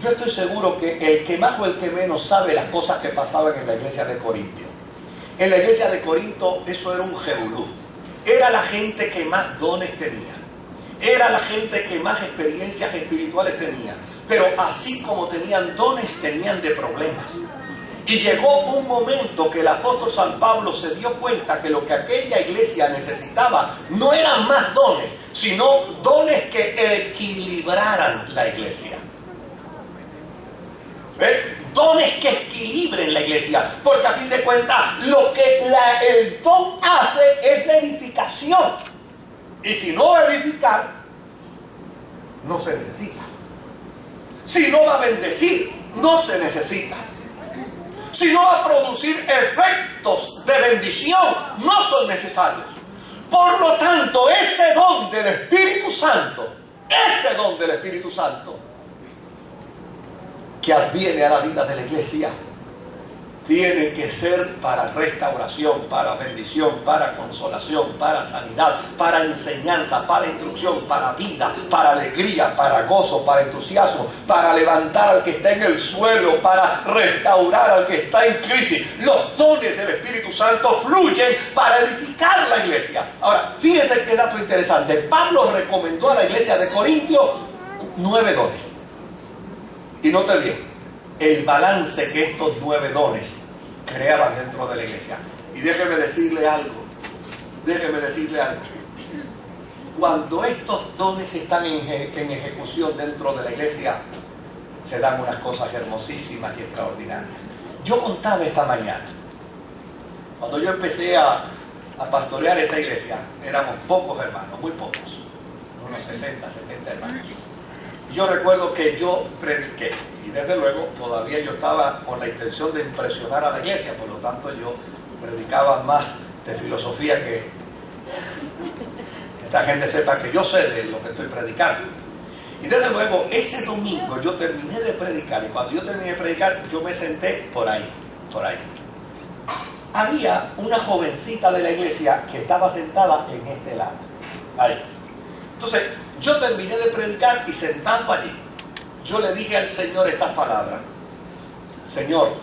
Yo estoy seguro que el que más o el que menos sabe las cosas que pasaban en la iglesia de Corinto. En la iglesia de Corinto eso era un jebulú. Era la gente que más dones tenía. Era la gente que más experiencias espirituales tenía. Pero así como tenían dones, tenían de problemas. Y llegó un momento que el apóstol San Pablo se dio cuenta que lo que aquella iglesia necesitaba no eran más dones, sino dones que equilibraran la iglesia. Dones que equilibren la iglesia, porque a fin de cuentas lo que el don hace es la edificación, y si no va a edificar no se necesita. Si no va a bendecir no se necesita. Si no va a producir efectos de bendición no son necesarios. Por lo tanto, ese don del Espíritu Santo que adviene a la vida de la iglesia tiene que ser para restauración, para bendición, para consolación, para sanidad, para enseñanza, para instrucción, para vida, para alegría, para gozo, para entusiasmo, para levantar al que está en el suelo, para restaurar al que está en crisis. Los dones del Espíritu Santo fluyen para edificar la iglesia. Ahora, fíjense qué dato interesante. Pablo recomendó a la iglesia de Corintios 9 dones. Y note bien el balance que estos 9 dones creaban dentro de la iglesia. Y déjeme decirle algo. Cuando estos dones están en ejecución dentro de la iglesia, se dan unas cosas hermosísimas y extraordinarias. Yo contaba esta mañana, cuando yo empecé a pastorear esta iglesia, éramos pocos hermanos, muy pocos, unos 60, 70 hermanos. Yo recuerdo que yo prediqué, y desde luego todavía yo estaba con la intención de impresionar a la iglesia, por lo tanto yo predicaba más de filosofía que esta gente sepa que yo sé de lo que estoy predicando. Y desde luego ese domingo yo terminé de predicar, y cuando yo terminé de predicar yo me senté por ahí. Había una jovencita de la iglesia que estaba sentada en este lado, ahí. Entonces yo terminé de predicar y sentado allí, yo le dije al Señor estas palabras: Señor,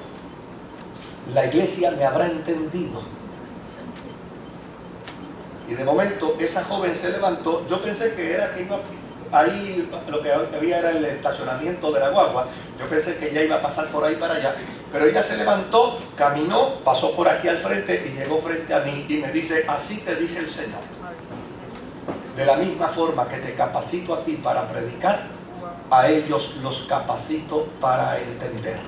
la iglesia me habrá entendido. Y de momento esa joven se levantó. Yo pensé que era que iba ahí, lo que había era el estacionamiento de la guagua. Yo pensé que ella iba a pasar por ahí para allá, pero ella se levantó, caminó, pasó por aquí al frente y llegó frente a mí y me dice: así te dice el Señor, de la misma forma que te capacito a ti para predicar, a ellos los capacito para entender.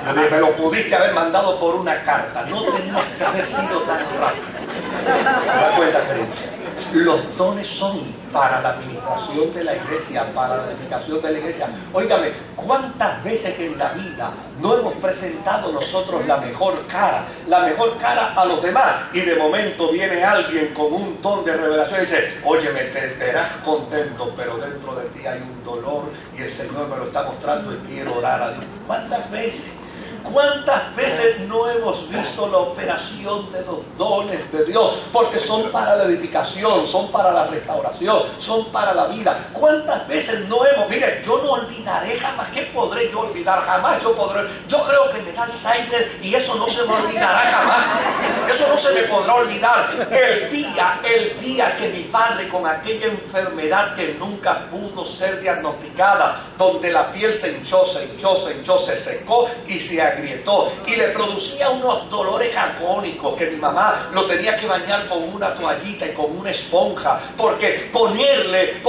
Yo dije: me lo pudiste haber mandado por una carta, no tenías que haber sido tan rápido. ¿Se da cuenta, queridos? Los dones son para la administración de la iglesia, para la edificación de la iglesia. Óigame, ¿cuántas veces en la vida no hemos presentado nosotros la mejor cara a los demás? Y de momento viene alguien con un don de revelación y dice: óyeme, te verás contento, pero dentro de ti hay un dolor y el Señor me lo está mostrando y quiero orar a Dios. ¿Cuántas veces? ¿Cuántas veces no hemos visto la operación de los dones de Dios? Porque son para la edificación, son para la restauración, son para la vida. ¿Cuántas veces no hemos? Mire, yo no olvidaré jamás. ¿Qué podré yo olvidar? Jamás yo podré. Yo creo que me da Alzheimer y eso no se me olvidará jamás. Eso no se me podrá olvidar. El día que mi padre, con aquella enfermedad que nunca pudo ser diagnosticada, donde la piel se hinchó, se secó y se agrietó y le producía unos dolores agónicos que mi mamá lo tenía que bañar con una toallita y con una esponja, porque ponerle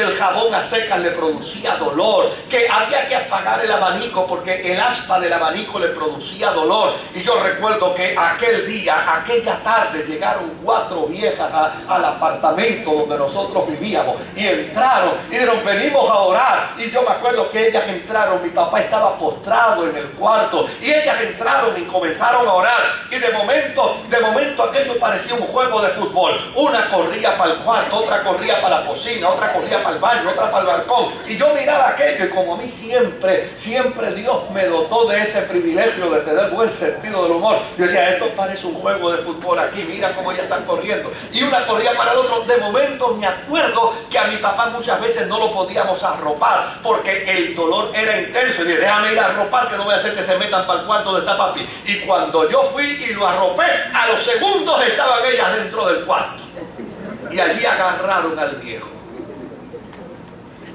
el jabón a secas le producía dolor, que había que apagar el abanico porque el aspa del abanico le producía dolor. Y yo recuerdo que aquella tarde llegaron 4 viejas al apartamento donde nosotros vivíamos y entraron y dijeron: venimos a orar. Y yo me acuerdo que ellas entraron, mi papá estaba postrado en el cuarto y ellas entraron y comenzaron a orar, y de momento aquello parecía un juego de fútbol. Una corría para el cuarto, otra corría para la cocina, otra corría para el baño, otra para el balcón, y yo miraba aquello, y como a mí siempre Dios me dotó de ese privilegio de tener buen sentido del humor, yo decía: esto parece un juego de fútbol aquí, mira cómo ya están corriendo, y una corría para el otro. De momento me acuerdo que a mi papá muchas veces no lo podíamos arropar porque el dolor era intenso, y dije: déjame ir a arropar, que no voy a hacer que se metan para el cuarto donde está papi. Y cuando yo fui y lo arropé, a los segundos estaban ellas dentro del cuarto y allí agarraron al viejo.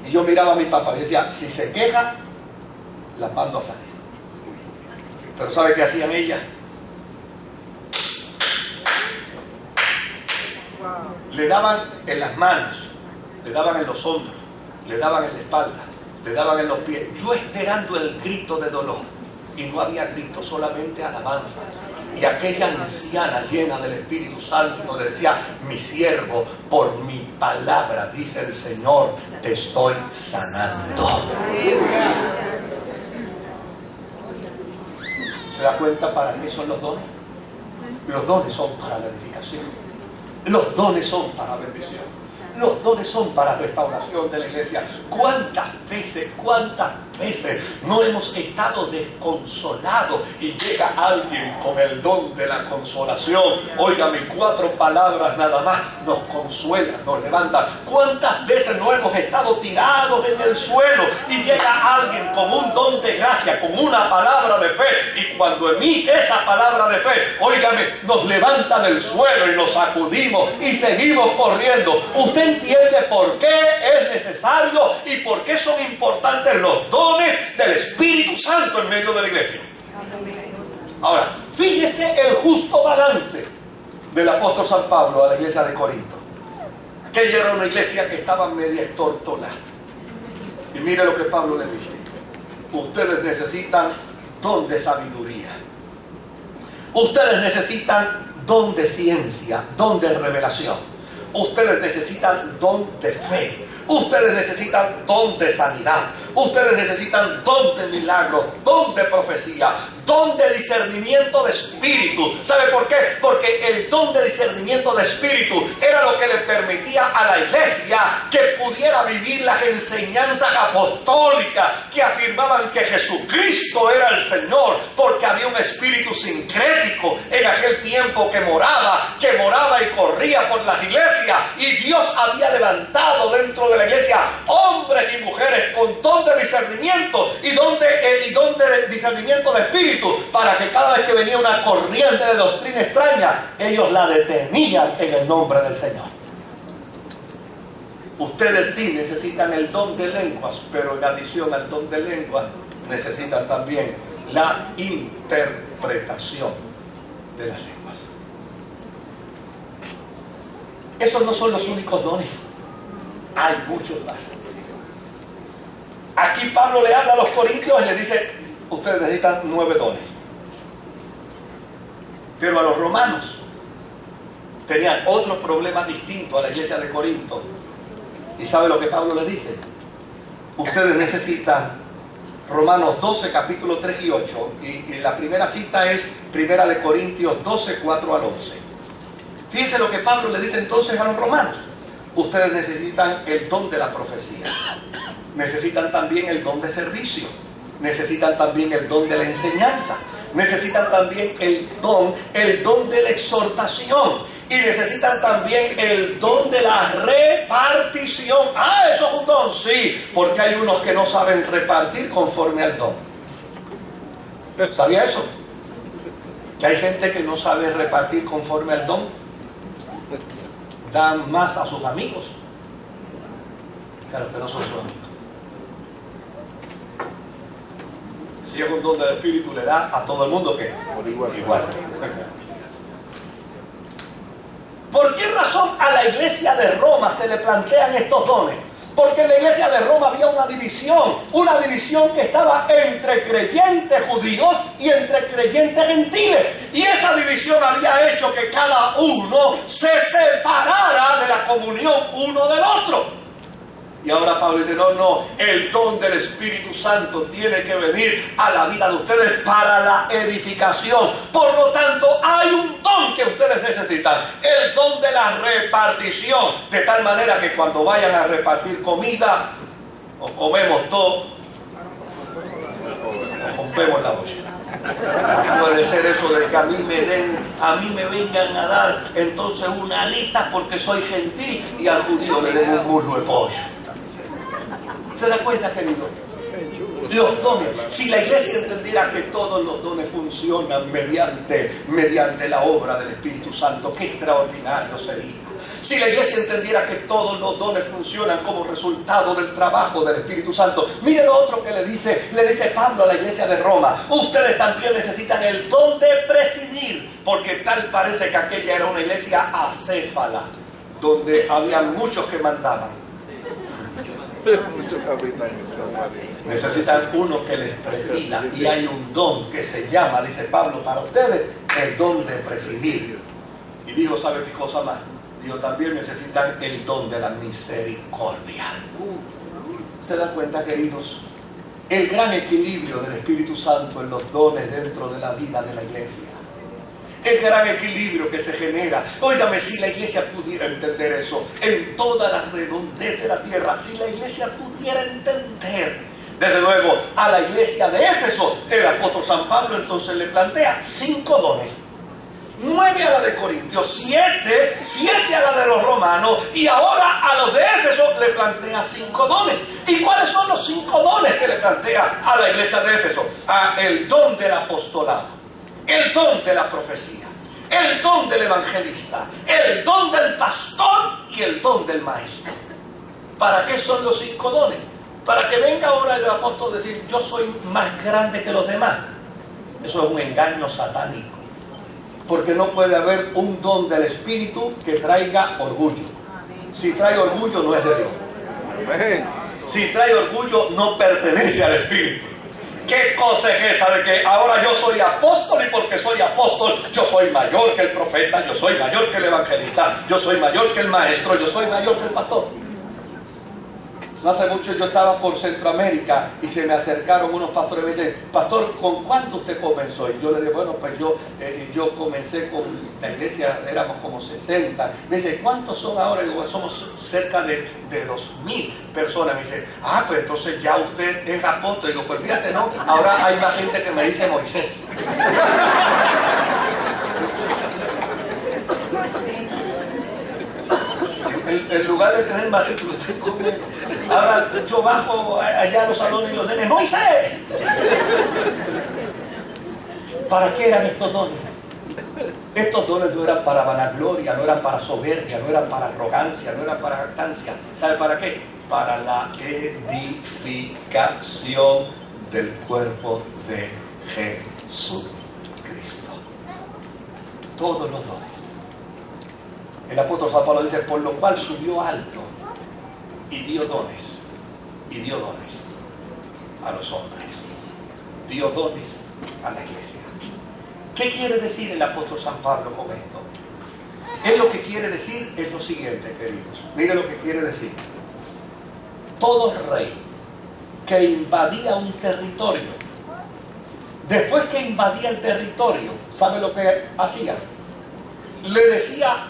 Y yo miraba a mi papá y decía: si se queja, la mando a salir. Pero ¿sabe qué hacían ellas? Le daban en las manos, le daban en los hombros, le daban en la espalda, le daban en los pies, yo esperando el grito de dolor. Y no había grito, solamente alabanza. Y aquella anciana llena del Espíritu Santo le decía: mi siervo, por mi palabra, dice el Señor, te estoy sanando. ¿Se da cuenta para qué son los dones? Los dones son para la edificación. Los dones son para bendición. Los dones son para restauración de la iglesia. ¿Cuántas veces no hemos estado desconsolados y llega alguien con el don de la consolación? Óigame, 4 palabras nada más nos consuelan, nos levantan. ¿Cuántas veces no hemos estado tirados en el suelo y llega alguien con un don de gracia, con una palabra de fe, y cuando emite esa palabra de fe, óigame, nos levanta del suelo y nos sacudimos y seguimos corriendo? ¿Usted entiende por qué es necesario y por qué son importantes los dones del Espíritu Santo en medio de la iglesia? Ahora, fíjese el justo balance del apóstol San Pablo a la iglesia de Corinto. Aquella era una iglesia que estaba media estortonada. Y mire lo que Pablo le dice: ustedes necesitan don de sabiduría, ustedes necesitan don de ciencia, don de revelación, ustedes necesitan don de fe, ustedes necesitan don de sanidad, ustedes necesitan don de milagros, don de profecía, don de discernimiento de espíritu. ¿Sabe por qué? Porque el don de discernimiento de espíritu era lo que le permitía a la iglesia que pudiera vivir las enseñanzas apostólicas que afirmaban que Jesucristo era el Señor, porque había un espíritu sincrético en aquel tiempo que moraba y corría por las iglesias, y Dios había levantado dentro de la iglesia hombres y mujeres con don de discernimiento y don de discernimiento de espíritu, para que cada vez que venía una corriente de doctrina extraña, ellos la detenían en el nombre del Señor. Ustedes sí necesitan el don de lenguas, pero en adición al don de lenguas necesitan también la interpretación de las lenguas. Esos no son los únicos dones, hay muchos más. Aquí Pablo le habla a los corintios y le dice: ustedes necesitan 9 dones. Pero a los romanos tenían otro problema distinto a la iglesia de Corinto. ¿Y sabe lo que Pablo le dice? Ustedes necesitan, Romanos 12, capítulo 3 y 8. Y la primera cita es Primera de Corintios 12, 4 al 11. Fíjense lo que Pablo le dice entonces a los romanos: ustedes necesitan el don de la profecía, necesitan también el don de servicio, necesitan también el don de la enseñanza, necesitan también el don de la exhortación, y necesitan también el don de la repartición. Ah, eso es un don, sí, porque hay unos que no saben repartir conforme al don. ¿Sabía eso? Que hay gente que no sabe repartir conforme al don. Dan más a sus amigos que a los que no son sus amigos. Si es un don del Espíritu, le da a todo el mundo ¿qué? Igual. ¿Por qué razón a la iglesia de Roma se le plantean estos dones? Porque en la iglesia de Roma había una división que estaba entre creyentes judíos y entre creyentes gentiles. Y esa división había hecho que cada uno se separara de la comunión uno del otro. Y ahora Pablo dice, no, el don del Espíritu Santo tiene que venir a la vida de ustedes para la edificación. Por lo tanto, hay un don que ustedes necesitan, el don de la repartición, de tal manera que cuando vayan a repartir comida, o comemos todo, o rompemos la olla. Puede ser eso de que a mí me vengan a dar entonces una alita porque soy gentil y al judío le den un muslo de pollo. ¿Se da cuenta, querido? Los dones. Si la iglesia entendiera que todos los dones funcionan mediante la obra del Espíritu Santo, qué extraordinario sería. Si la iglesia entendiera que todos los dones funcionan como resultado del trabajo del Espíritu Santo. Mire lo otro que le dice Pablo a la iglesia de Roma. Ustedes también necesitan el don de presidir, porque tal parece que aquella era una iglesia acéfala, donde había muchos que mandaban. Necesitan uno que les presida, y hay un don que se llama, dice Pablo, para ustedes, el don de presidir. Y dijo, ¿sabe qué cosa más? Dijo, también necesitan el don de la misericordia. ¿Se dan cuenta, queridos? El gran equilibrio del Espíritu Santo en los dones dentro de la vida de la iglesia. El gran equilibrio que se genera. Óigame, si la iglesia pudiera entender eso en toda la redondez de la tierra, si la iglesia pudiera entender, desde luego, a la iglesia de Éfeso, el apóstol San Pablo entonces le plantea 5 dones. 9 a la de Corintios, 7 a la de los romanos, y ahora a los de Éfeso le plantea 5 dones. ¿Y cuáles son los 5 dones que le plantea a la iglesia de Éfeso? El don del apostolado, el don de la profecía, el don del evangelista, el don del pastor y el don del maestro. ¿Para qué son los 5 dones? Para que venga ahora el apóstol a decir, yo soy más grande que los demás. Eso es un engaño satánico. Porque no puede haber un don del Espíritu que traiga orgullo. Si trae orgullo, no es de Dios. Si trae orgullo, no pertenece al Espíritu. ¿Qué cosa es esa de que ahora yo soy apóstol y porque soy apóstol yo soy mayor que el profeta, yo soy mayor que el evangelista, yo soy mayor que el maestro, yo soy mayor que el pastor? No hace mucho yo estaba por Centroamérica y se me acercaron unos pastores y me dicen, pastor, ¿con cuánto usted comenzó? Y yo le digo, bueno, pues yo comencé con la iglesia, éramos como 60. Me dice, ¿cuántos son ahora? Y digo, somos cerca de 2,000 personas. Me dice, pues entonces ya usted es apóstol. Y digo, pues fíjate, no, ahora hay más gente que me dice Moisés. En lugar de tener matrícula, usted come. Ahora yo bajo allá a los salones y los nenes, ¡Moisés! ¿Para qué eran estos dones? Estos dones no eran para vanagloria, no eran para soberbia, no eran para arrogancia, no eran para jactancia. ¿Sabe para qué? Para la edificación del cuerpo de Jesucristo. Todos los dones. El apóstol San Pablo dice, por lo cual subió alto y dio dones a los hombres, dio dones a la iglesia. ¿Qué quiere decir el apóstol San Pablo con esto? Él lo que quiere decir es lo siguiente, queridos. Mire lo que quiere decir. Todo rey que invadía un territorio, después que invadía el territorio, ¿sabe lo que hacía? Le decía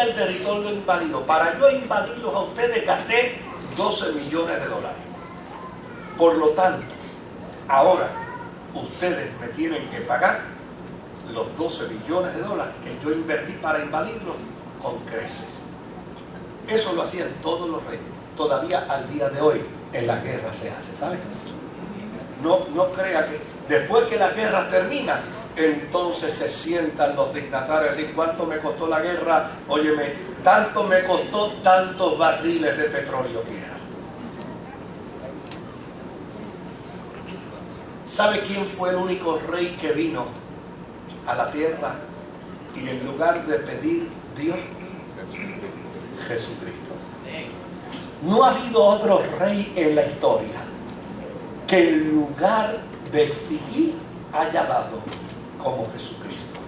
al territorio invadido, para yo invadirlos a ustedes gasté $12 millones. Por lo tanto, ahora ustedes me tienen que pagar los 12 billones de dólares que yo invertí para invadirlos con creces. Eso lo hacían todos los reyes. Todavía al día de hoy en la guerra se hace, ¿saben? No crea que después que las guerras terminan, entonces se sientan los dignatarios a decir, ¿cuánto me costó la guerra? Óyeme, tanto me costó tantos barriles de petróleo que era. ¿Sabe quién fue el único rey que vino a la tierra y en lugar de pedir Dios? Jesucristo. No ha habido otro rey en la historia que en lugar de exigir haya dado como Jesucristo.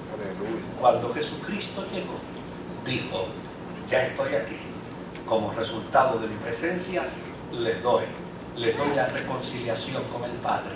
Cuando Jesucristo llegó, dijo, ya estoy aquí. Como resultado de mi presencia, les doy la reconciliación con el Padre.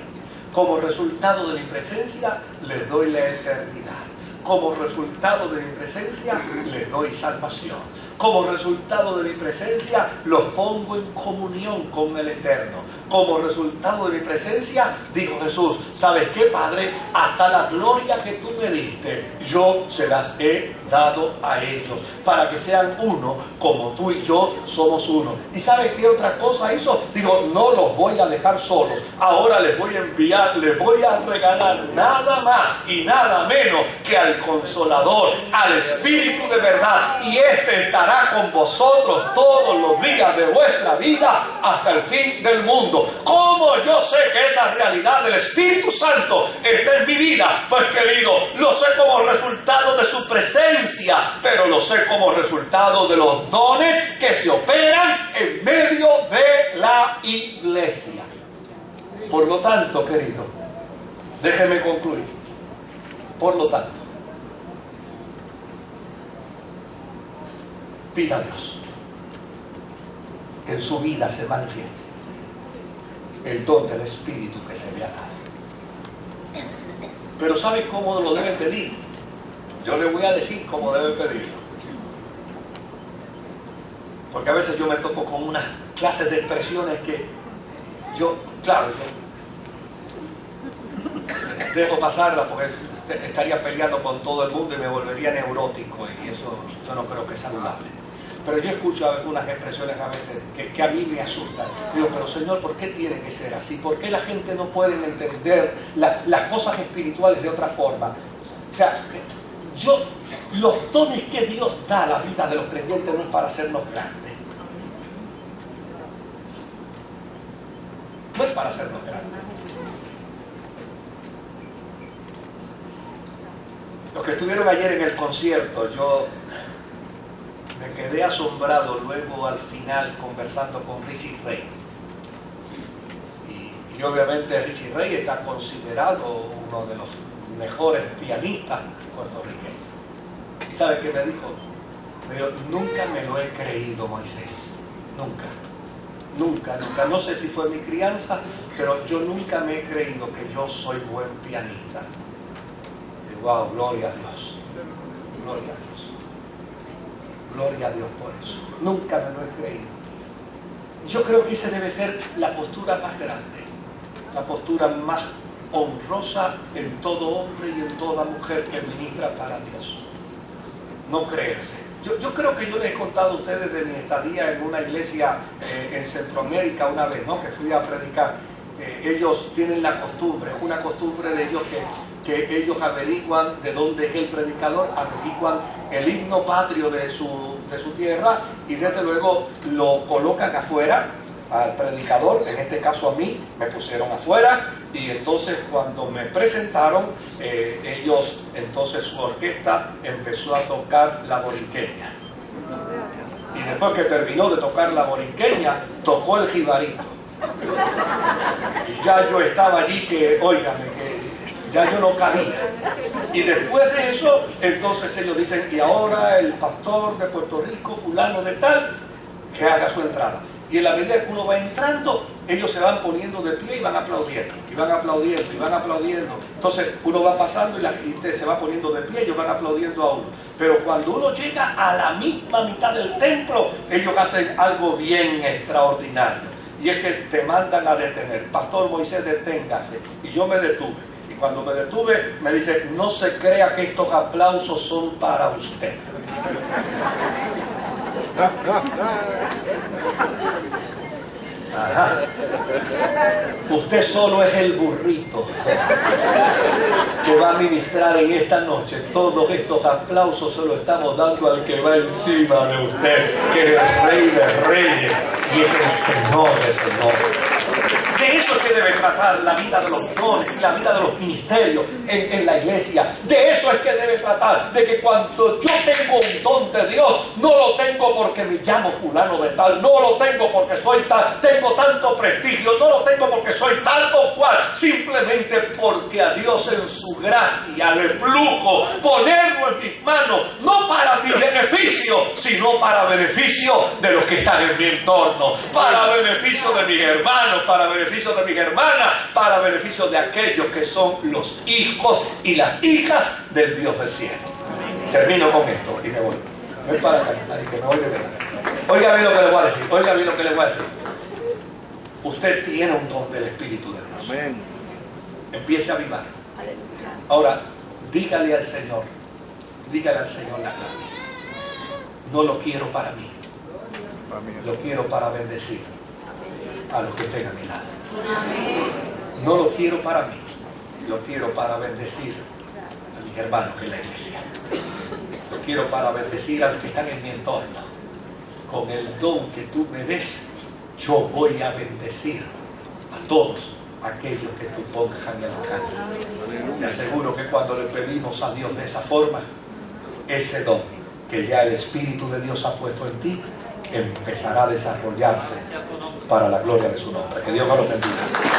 Como resultado de mi presencia, les doy la eternidad. Como resultado de mi presencia, les doy salvación. Como resultado de mi presencia, los pongo en comunión con el Eterno. Como resultado de mi presencia, dijo Jesús, ¿sabes qué, Padre? Hasta la gloria que tú me diste, yo se las he dado a ellos, para que sean uno, como tú y yo somos uno. ¿Y sabes qué otra cosa hizo? Digo, no los voy a dejar solos. Ahora les voy a enviar, les voy a regalar nada más y nada menos que al Consolador, al Espíritu de verdad. Y este estará con vosotros todos los días de vuestra vida hasta el fin del mundo. ¿Cómo yo sé que esa realidad del Espíritu Santo está en mi vida? Pues querido, lo sé como resultado de su presencia, pero lo sé como resultado de los dones que se operan en medio de la iglesia. Por lo tanto, querido, déjeme concluir. Por lo tanto, pida a Dios que en su vida se manifieste el don del Espíritu que se le ha dado. Pero ¿sabe cómo lo debe pedir? Yo le voy a decir cómo debe pedirlo. Porque a veces yo me toco con unas clases de expresiones que yo dejo pasarlas porque estaría peleando con todo el mundo y me volvería neurótico, y eso yo no creo que es saludable. Pero yo escucho algunas expresiones a veces que a mí me asustan. Digo, pero Señor, ¿por qué tiene que ser así? ¿Por qué la gente no puede entender las cosas espirituales de otra forma? O sea, los dones que Dios da a la vida de los creyentes no es para hacernos grandes. No es para hacernos grandes. Los que estuvieron ayer en el concierto, yo me quedé asombrado luego al final conversando con Richie Ray. Y obviamente Richie Ray está considerado uno de los mejores pianistas puertorriqueños. ¿Y sabe qué me dijo? Me dijo, nunca me lo he creído, Moisés. Nunca. No sé si fue mi crianza, pero yo nunca me he creído que yo soy buen pianista. Y wow, gloria a Dios. Gloria a Dios. Gloria a Dios por eso. Nunca me lo he creído. Yo creo que esa debe ser la postura más grande, la postura más honrosa en todo hombre y en toda mujer que ministra para Dios. No creerse. Yo creo que yo les he contado a ustedes de mi estadía en una iglesia en Centroamérica una vez, ¿no? Que fui a predicar. Ellos tienen la costumbre, es una costumbre de ellos que ellos averiguan de dónde es el predicador, averiguan el himno patrio de su tierra y desde luego lo colocan afuera al predicador. En este caso a mí me pusieron afuera, y entonces cuando me presentaron ellos, entonces su orquesta empezó a tocar la borinqueña, y después que terminó de tocar la borinqueña tocó el jibarito, y ya yo estaba allí que, óigame, que ya yo no cabía. Y después de eso, entonces ellos dicen, y ahora el pastor de Puerto Rico, fulano de tal, que haga su entrada. Y en la medida que uno va entrando, ellos se van poniendo de pie y van aplaudiendo, y van aplaudiendo, y van aplaudiendo. Entonces uno va pasando y la gente se va poniendo de pie, ellos van aplaudiendo a uno. Pero cuando uno llega a la misma mitad del templo, ellos hacen algo bien extraordinario. Y es que te mandan a detener. Pastor Moisés, deténgase. Y yo me detuve. Y cuando me detuve, me dice, no se crea que estos aplausos son para usted. Ajá. Usted solo es el burrito que va a ministrar en esta noche. Todos estos aplausos se los estamos dando al que va encima de usted, que es el Rey de Reyes y es el Señor de Señores. De eso es que debe tratar la vida de los dones y la vida de los ministerios en la iglesia. De eso es que debe tratar. De que cuando yo tengo un don de Dios, no lo tengo porque me llamo fulano de tal, no lo tengo porque soy tal, tengo tanto prestigio, no lo tengo porque soy tal o cual, simplemente porque a Dios en su gracia le plugo ponerlo en mis manos, no para mi beneficio, sino para beneficio de los que están en mi entorno, para beneficio de mis hermanos, para beneficio de mis hermanas, para beneficio de aquellos que son los hijos y las hijas del Dios del cielo. Termino con esto y me voy. Voy para acá, que me voy de verdad. Oiga bien lo que le voy a decir. Oiga bien lo que le voy a decir. Usted tiene un don del Espíritu de Dios. Amén. Empiece a avivar. Ahora, dígale al Señor la clave. No lo quiero para mí. Lo quiero para bendecir a los que tengan a mi lado. No lo quiero para mí, lo quiero para bendecir a mis hermanos en la iglesia. Lo quiero para bendecir a los que están en mi entorno. Con el don que tú me des, yo voy a bendecir a todos aquellos que tú pongas a mi alcance. Te aseguro que cuando le pedimos a Dios de esa forma, ese don que ya el Espíritu de Dios ha puesto en ti, empezará a desarrollarse para la gloria de su nombre. Que Dios me lo bendiga.